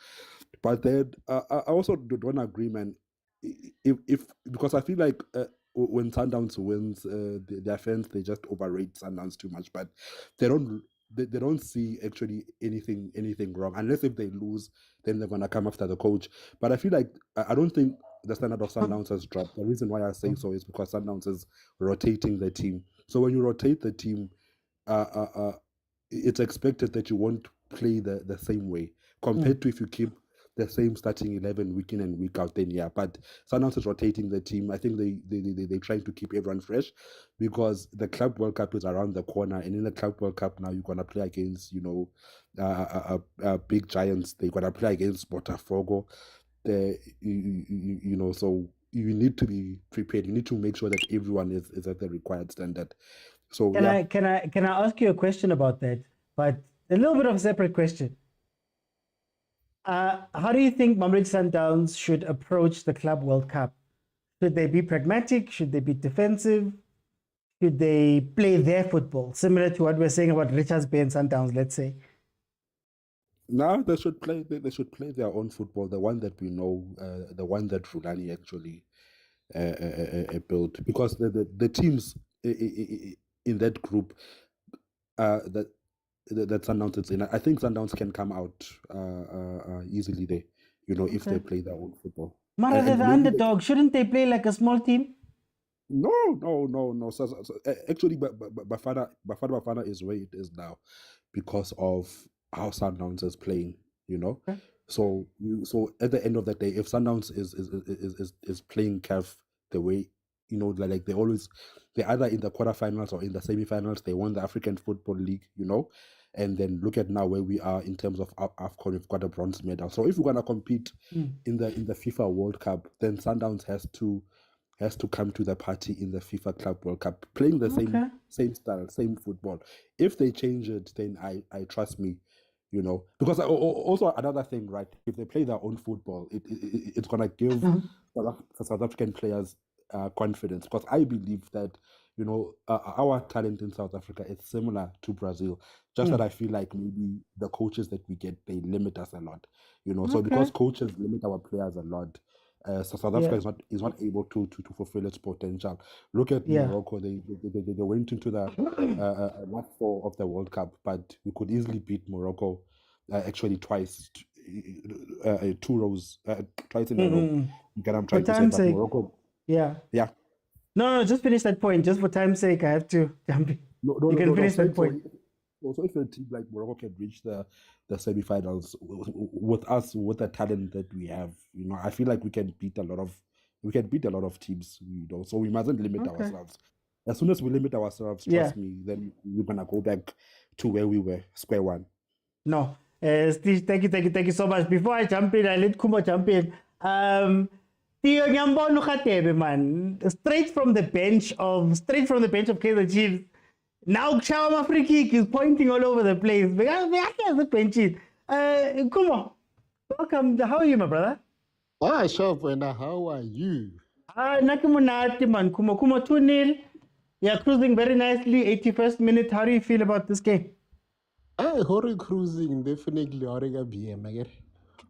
But then I also don't agree, man. If because I feel like when Sundowns wins, their fans, they just overrate Sundowns too much. But they don't see actually anything wrong, unless if they lose, then they're gonna come after the coach. But I feel like I don't think the standard of Sundowns has dropped. The reason why I say so is because Sundowns is rotating the team. So when you rotate the team, it's expected that you won't play the same way compared to if you keep the same starting 11 week in and week out. Then but Sundowns is rotating the team. I think they're trying to keep everyone fresh, because the Club World Cup is around the corner, and in the Club World Cup now you're gonna play against, you know, big giants. They're gonna play against Botafogo. You know, so you need to be prepared. You need to make sure that everyone is at the required standard. So can I ask you a question about that? But a little bit of a separate question. How do you think Mamelodi Sundowns should approach the Club World Cup? Should they be pragmatic? Should they be defensive? Should they play their football, similar to what we're saying about Richards Bay and Sundowns, let's say? No, they should play their own football, the one that we know, the one that Rulani actually built. Because the teams in that group that Sundowns is in, I think Sundowns can come out easily there, you know, if they play their own football. Mara, they're the underdog. Shouldn't they play like a small team? No. So, actually, Bafana is where it is now because of how Sundowns is playing, you know. Okay. So at the end of the day, if Sundowns is playing CAF the way, you know, like they're either in the quarterfinals or in the semifinals, they won the African Football League, you know, and then look at now where we are in terms of AFCON. We've got a bronze medal. So if we're gonna compete in the FIFA World Cup, then Sundowns has to come to the party in the FIFA Club World Cup, playing the same style, same football. If they change it, then I trust me, you know, because also another thing, right? If they play their own football, it's gonna give South African players confidence, because I believe that, you know, our talent in South Africa is similar to Brazil, just that I feel like maybe the coaches that we get, they limit us a lot, you know. So because coaches limit our players a lot, so South Africa is not able to fulfill its potential. Look at Morocco; they went into the last four of the World Cup, but we could easily beat Morocco actually twice, twice in a row. You get what I'm trying to say, but Morocco. Yeah. No, just finish that point. Just for time's sake, I have to jump in. You can finish that point. Also, if a team like Morocco can reach the semi-finals with us, with the talent that we have, you know, I feel like we can beat a lot of teams, you know. So we mustn't limit ourselves. As soon as we limit ourselves, trust me, then we're gonna go back to where we were, square one. No, Steve, thank you so much. Before I jump in, I let Kumo jump in. Theo Nyambono Khatebe, man, straight from the bench of Kaizer Chiefs. Now Chama free kick is pointing all over the place. Come on. Welcome. How are you, my brother? Ah, sure, Brenda. How are you? Nakimunati, man. Kumo 2-0. You're cruising very nicely. 81st minute. How do you feel about this game? Hori cruising, definitely. Origa BM, I get.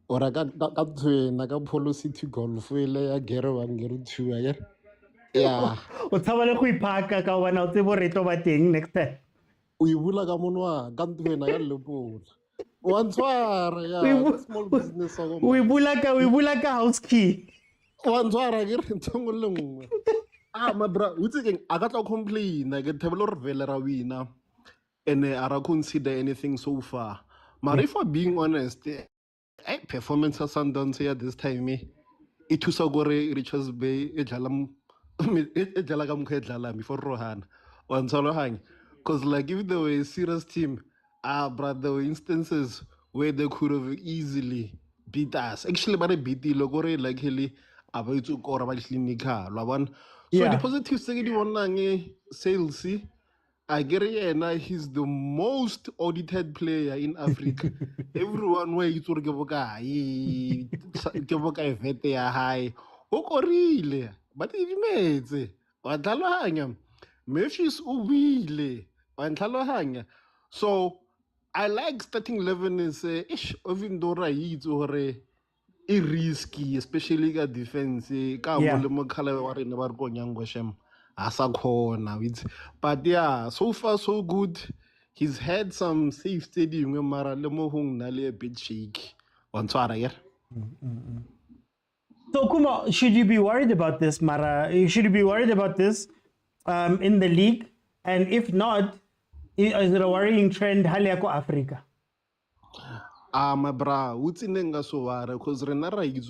Or I got to policy to golf. I get one, get two, I get. Yeah. What's our quick park? I want out the Borito thing next time. We will like a monwa, can't do a little once yeah, small business. We bulaka house key. Once I get into my brother, we thinking I got a complaint. I get table or Velerawina, and I don't consider anything so far. But if I'm being honest, performance of Sundowns here this time, it was a gore Richards Bay, before Rohan on Solohang. Because, like, if there were a serious team, brother, there were instances where they could have easily beat us. Actually, but I beat the Logore, like, Heli, about to go about Klinika. So, the positive second one, sales, I get it, and he's the most audited player in Africa. Everyone where you to give a guy, VERT high. Really? But it made it. Wantalohanya. Memphis uwile. Wantalohanya. So I like starting 11 is even though it's or risky, especially at defense. But yeah, so far so good. He's had some safe stadium mara lemohung nale a bit shake. So Kuma, should you be worried about this, Mara? Should you be worried about this in the league? And if not, is it a worrying trend Haliako Africa? My bra, what's in Nengasowara? Because Renara is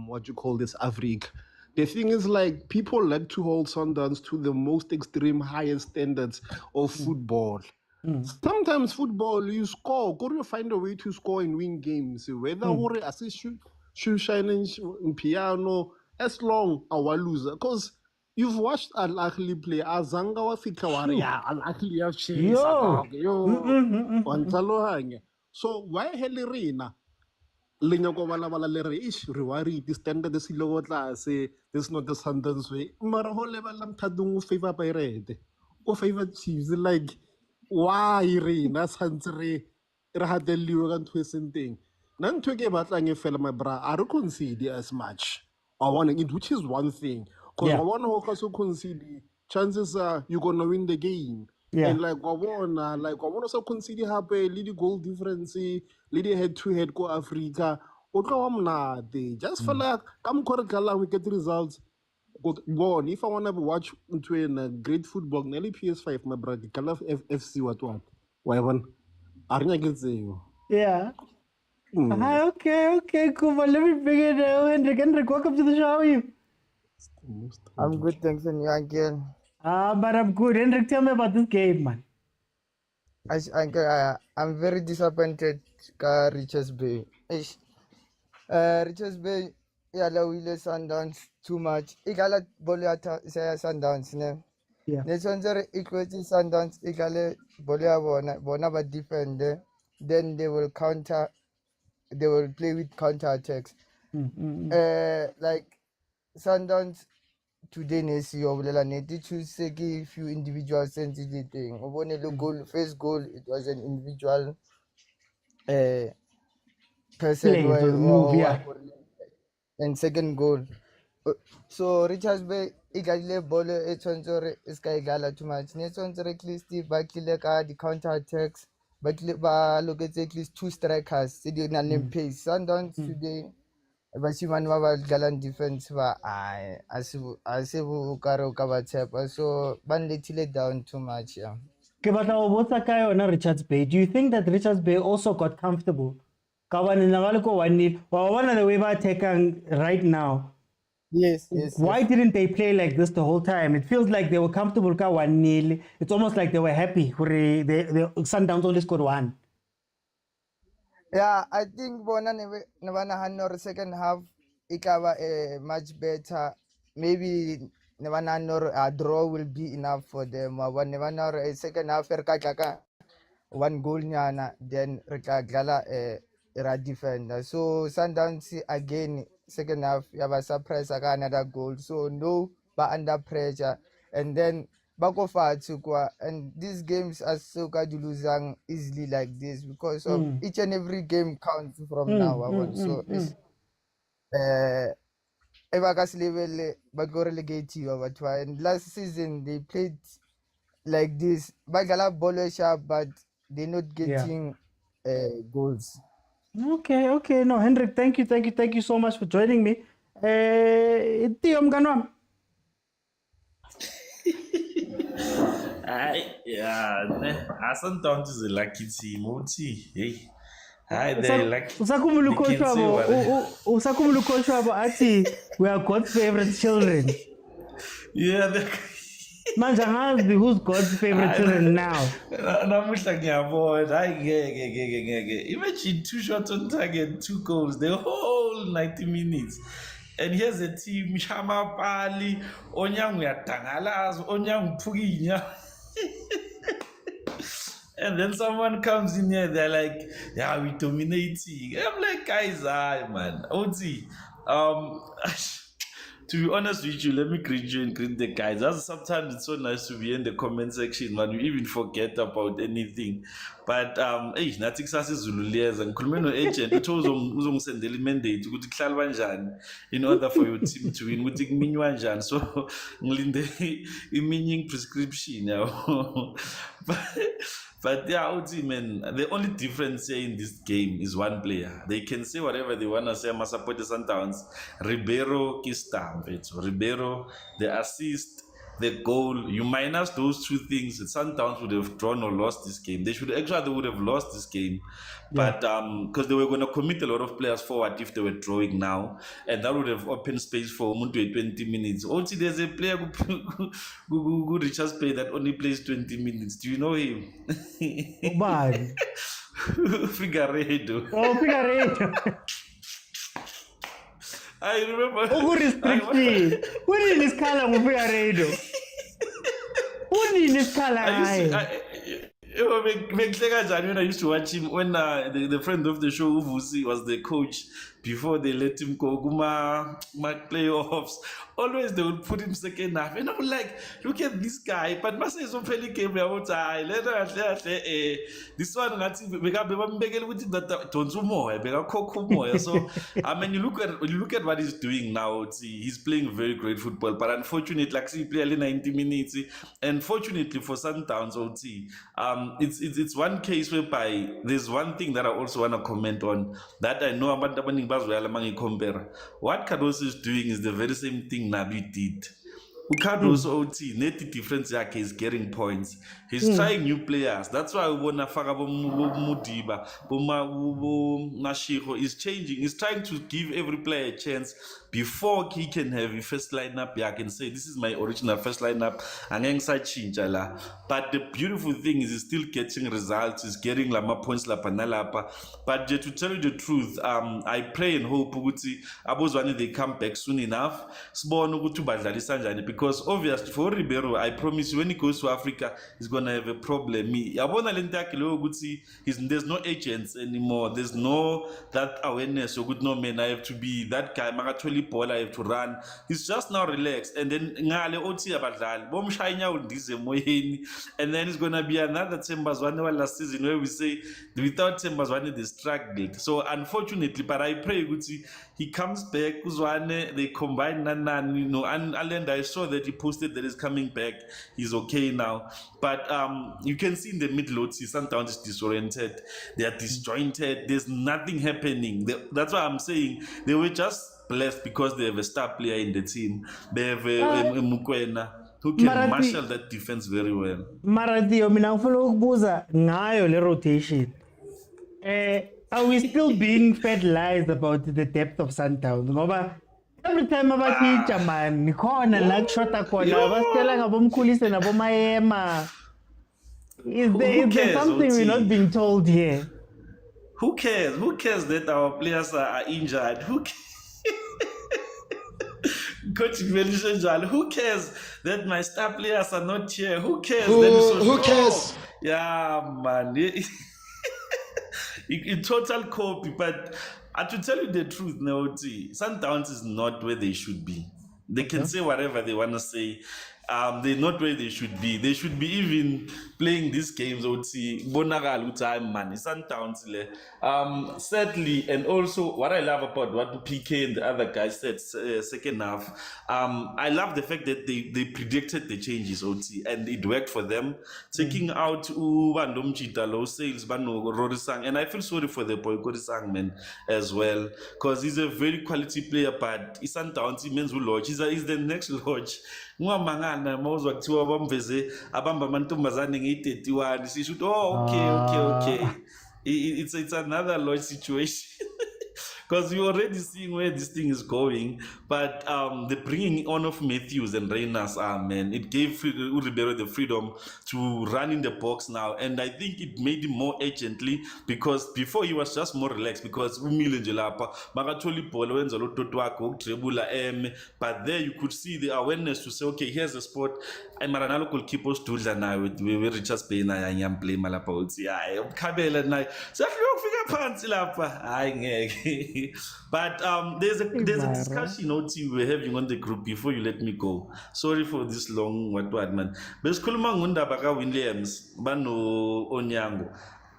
what you call this Africa. The thing is, like, people like to hold Sundowns to the most extreme, highest standards of football. Sometimes football, you score, go to find a way to score and win games. Whether or assist shoe shining piano, as long as we lose. Because you've watched Ahly play, Azanga wa fika waria, Ahly have changed. So why Hellerina? Lenyako bala lere ish rewari the standard is low class. This not the Sundowns way. Mara ho level lam tadung favor pirate. O favor Chiefs like why na sansre rahadel liwagan twist thing. Nan twege batlang fella my bra. I don't concede as much. I want it, which is one thing. Because I want to also concede. Chances are you're gonna win the game. And like I want to concede happen, lead goal difference, lead head-to-head go Africa. Just for like come correctly we get results. But if I want to watch into a great football, nearly PS5, my brother, Caf FC what? Why one? Arnya gets you. Yeah. Okay, cool. But let me bring it Hendrik, welcome to the show. How are you? I'm good, thanks, and you again. But I'm good. Hendrik, tell me about this game, man. I'm very disappointed ka Richards Bay. Richards Bay yalawile Sundowns too much. Igala boliata saya Sundowns ne. Yeah. Ne sonjere equity Sundowns igale bolia bona ba defend. Then they will counter. They will play with counter attacks. Like Sundowns today nesi obulela neti choose a few individual sensitive thing. Obone the goal, first goal, it was an individual person Play, it was a move, yeah. and second goal. So Richards Bay igale ball etsonzore iskayigala too much. Netsonzore at least bakile ka the counter attacks. But look at least 2 strikers. So they na pace. Sundowns today. Bashimane ba ba dlalang defense ba asibu ukare ka ba tshepa, so ban letile down too much. Yeah. Okay, but what's on Richards Bay? Do you think that Richards Bay also got comfortable? Kawan Navalko 1-0. Well, one of the way by taking right now. Yes. Why didn't they play like this the whole time? It feels like they were comfortable. 1-0. It's almost like they were happy. The Sundowns only scored 1. Yeah, I think bona nevana hanor second half ikava much better. Maybe nevana hanor a draw will be enough for them. When nevana second half erkaka 1 goal nyana, then rekagala era defender. So Sundowns again second half yaba surprise aga another goal. So no, but under pressure, and then and these games are so losing easily like this because of each and every game counts from now on. So it's Evagas level but go relegated over to, and last season they played like this. Bagala ball sharp, but they're not getting goals. Okay. No, Hendrik, thank you so much for joining me. Sundowns is a lucky team. Hey. Hi, they lucky. We are God's favorite children. Yeah, who's God's favorite children now? Imagine 2 shots on target, 2 goals, the whole 90 minutes. And here's a team, Shama Pali, Onyang Tangalas, Onyang Puginya. And then someone comes in here, they're like, yeah, we dominating. I'm like, Kaizer, man. Oti, to be honest with you, let me greet you and greet the guys. Sometimes it's so nice to be in the comment section, man. You even forget about anything. But hey, nothing says Zululias and Kulmeno agent, it was send the mandate to declare Wanjan in order for your team to win. We take Minwanjan, so meaning prescription now. But yeah, man, the only difference here in this game is one player. They can say whatever they want to say. I support the Sundowns. Ribeiro Kistam. Ribeiro, the assist, the goal. You minus those 2 things, the Sundowns would have drawn or lost this game. They would have lost this game. But because they were going to commit a lot of players forward if they were drawing now, and that would have opened space for Muntu 20 minutes. Also, there's a player who Richards Bay that only plays 20 minutes. Do you know him? Bad. Figueiredo. Oh, Figueiredo. I remember. Who restricted? Who did this color with Figueiredo? Who did this color? When I used to watch him, when the friend of the show, Uvusi, was the coach before they let him go, playoffs. Always they would put him second half. And I'm like, look at this guy. But Masa is openly came out. This one, so I mean, you look at what he's doing now. He's playing very great football. But unfortunately, like he played only 90 minutes. And fortunately for Sundowns, it's one case whereby there's one thing that I also want to comment on that I know about the compare. What Cardoso is doing is the very same thing Nabi did. Ukado's OT, net difference yake is getting points. He's trying new players. That's why Ubona Fagabo Mudiba, Nashiro is changing. He's trying to give every player a chance before he can have a first lineup. I can say this is my original first lineup. But the beautiful thing is he's still getting results. He's getting lama points la panalapa. But to tell you the truth, I pray and hope Abozwane they come back soon enough. Because obviously for Ribeiro, I promise you when he goes to Africa, he's gonna have a problem. There's no agents anymore. There's no that awareness. So good no man, I have to be that guy. Magatoli Paul, I have to run. He's just now relaxed, and then ngale oti abadlali. Bomshaya undize moyeni, and then it's gonna be another Tembazwane last season where we say without Tembazwane they struggled. So unfortunately, but I pray Guti he comes back. Uzwane they combine Nanan, you know, and I saw that he posted that he's coming back. He's okay now. But you can see in the middle, Sundowns is disoriented. They are disjointed. There's nothing happening. That's why I'm saying they were just blessed because they have a star player in the team. They have a Mokwena who can marshal that defense very well. Maradio, mina ufuna ukubuza ngayo le rotation. Are we still being fed lies about the depth of Sundowns? Ngoba every time abakitsha man, nikhona la kushota khona, basitshela ngabomkhulisi nabomayema. Is there something we're not being told here? Who cares? Who cares that our players are injured? Who cares that my star players are not here? Who cares? Who cares? Yeah, man. In total copy, but to tell you the truth, Naoti, Sundowns is not where they should be. They can say whatever they want to say. They're not where they should be. They should be even playing these games. Man, Sundowns. Sadly, and also what I love about what PK and the other guys said second half, I love the fact that they predicted the changes, OT, and it worked for them. Taking out Bandom Chitalo, Sales, Bano, Rorisang, and I feel sorry for the boy Korisang man as well, because he's a very quality player, but Sundowns, he means Lodge. He's the next Lodge. Mwamangana mawuzwa kuthiwa bamveze abamba amantombazane nge-31 sisho ukuthi okay. It's another Lodge situation. Because you're already seeing where this thing is going, but the bringing on of Matthews and Reynas, man, it gave Ribeiro the freedom to run in the box now, and I think it made him more urgently, because before he was just more relaxed, because but there you could see the awareness to say, okay, here's the spot. I'm a local keepers to now with Richard Spain. I am playing Malapauti. I am Kabel and I so but there's a discussion we're having on the group before you let me go. Sorry for this long what man. Beskulma ngunda baka Williams bano onyango.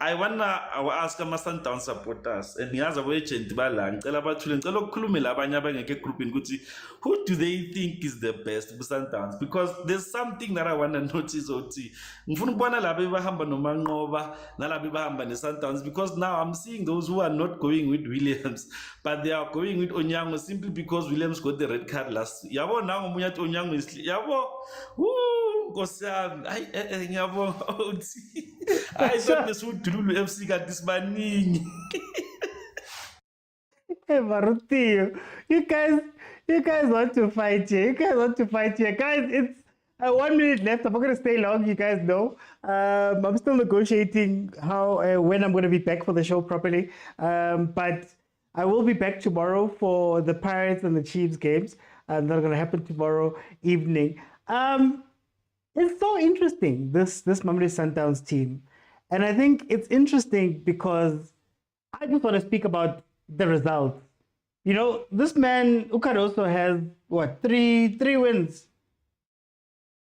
I ask my Sundowns supporters and he has a agent bala ngicela bathule ngicela ukukhulumela abanye abangeke groupini ukuthi who do they think is the best for Sundowns, because there's something that I want to notice oti ngifuna ukubona laba bahamba nomanqoba nalaba bahamba neSundowns, because now I'm seeing those who are not going with Williams but they are going with Onyango simply because Williams got the red card last. Yabo nango omunye athi Onyango is yabo Nkosi yami ngiyabonga oti I thought this would do FC got this baningi. Hey Marutio, you guys want to fight here. Guys, it's 1 minute left. I'm not going to stay long, you guys know. I'm still negotiating when I'm going to be back for the show properly. But I will be back tomorrow for the Pirates and the Chiefs games. That are going to happen tomorrow evening. It's so interesting, this Mamelodi Sundowns team. And I think it's interesting because I just want to speak about the results. You know, this man, Ukadoso, has, three wins?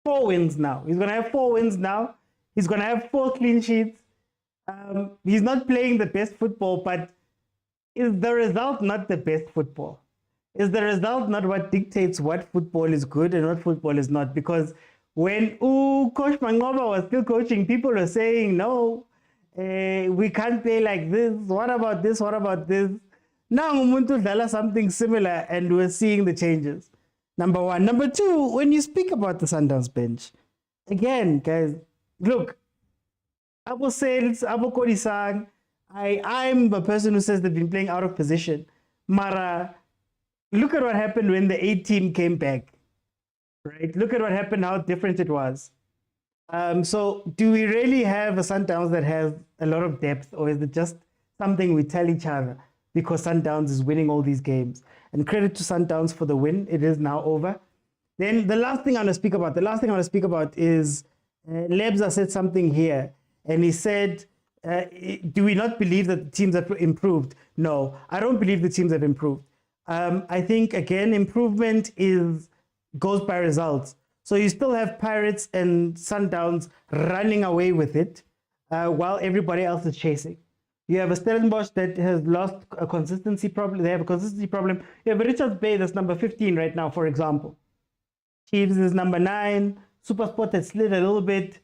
4 wins now. He's going to have 4 wins now. He's going to have 4 clean sheets. He's not playing the best football, but is the result not the best football? Is the result not what dictates what football is good and what football is not? Because when Coach Mangoba was still coaching, people were saying, no, we can't play like this. What about this? What about this? Now Umuntu Dala something similar and we're seeing the changes. Number one. Number two, when you speak about the Sundowns bench, again, guys, look, Abo Sales, Abo Kodisang, I'm a person who says they've been playing out of position. Mara, look at what happened when the A team came back, right? Look at what happened, how different it was. So do we really have a Sundowns that has a lot of depth, or is it just something we tell each other because Sundowns is winning all these games? And credit to Sundowns for the win. It is now over. Then the last thing I want to speak about, is Lebza said something here, and he said, do we not believe that the teams have improved? No, I don't believe the teams have improved. I think, again, improvement goes by results. So you still have Pirates and Sundowns running away with it while everybody else is chasing. You have a Stellenbosch that has lost a consistency problem. They have a consistency problem. You have Richards Bay that's number 15 right now, for example. Chiefs is number 9. Supersport has slid a little bit.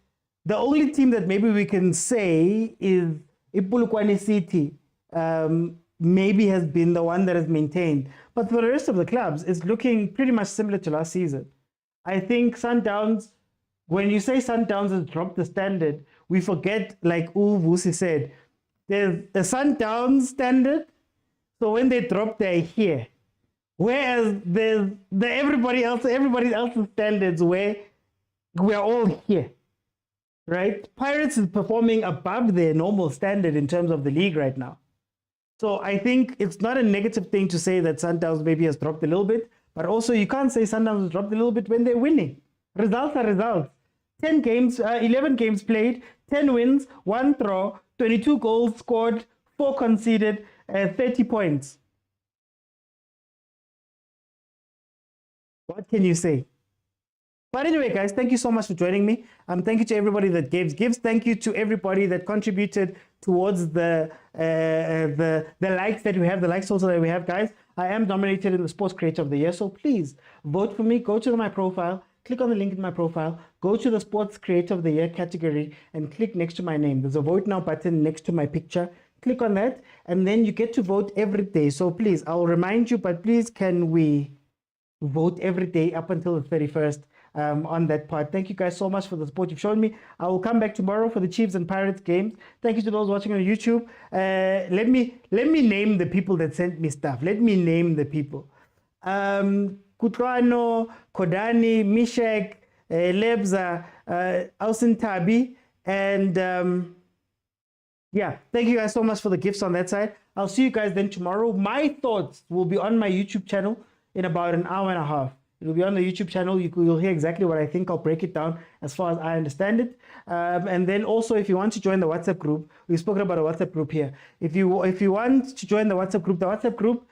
The only team that maybe we can say is Ipulukwani City. Maybe has been the one that has maintained. But for the rest of the clubs, it's looking pretty much similar to last season. I think Sundowns, when you say Sundowns has dropped the standard, we forget, like Vusi said, there's a Sundowns standard. So when they drop, they're here. Whereas there's everybody else's standards where we're all here, right? Pirates is performing above their normal standard in terms of the league right now. So I think it's not a negative thing to say that Sundowns maybe has dropped a little bit, but also you can't say Sundowns has dropped a little bit when they're winning. Results are results. 10 games, 11 games played, 10 wins, 1 draw, 22 goals scored, 4 conceded, 30 points. What can you say? But anyway, guys, thank you so much for joining me. Thank you to everybody that gives. Thank you to everybody that contributed towards the likes that we have, the likes also that we have, guys. I am nominated in the Sports Creator of the Year, so please vote for me. Go to my profile, click on the link in my profile, go to the Sports Creator of the Year category, and click next to my name. There's a Vote Now button next to my picture. Click on that, and then you get to vote every day. So please, I'll remind you, but please, can we vote every day up until the 31st? On that part. Thank you guys so much for the support you've shown me. I will come back tomorrow for the Chiefs and Pirates games. Thank you to those watching on YouTube. Let me name the people that sent me stuff. Let me name the people. Kutlwano, Kodani, Mishek, Lebza, Ausintabi, and yeah, thank you guys so much for the gifts on that side. I'll see you guys then tomorrow. My thoughts will be on my YouTube channel in about an hour and a half. It will be on the YouTube channel. You'll hear exactly what I think. I'll break it down as far as I understand it. And then also, if you want to join the WhatsApp group, we've spoken about a WhatsApp group here. If you want to join the WhatsApp group,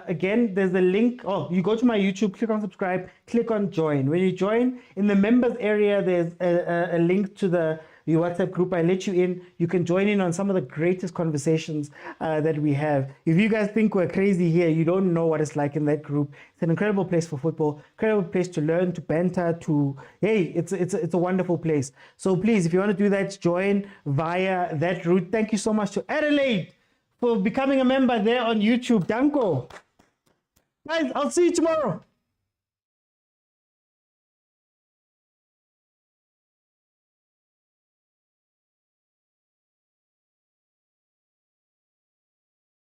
again, there's a link. Oh, you go to my YouTube, click on subscribe, click on join. When you join, in the members area, there's a link to your WhatsApp group. I let you in. You can join in on some of the greatest conversations that we have. If you guys think we're crazy here, you don't know what it's like in that group. It's an incredible place for football, incredible place to learn, to banter, it's a wonderful place. So please, if you want to do that, join via that route. Thank you so much to Adelaide for becoming a member there on YouTube. Danko. Guys, I'll see you tomorrow.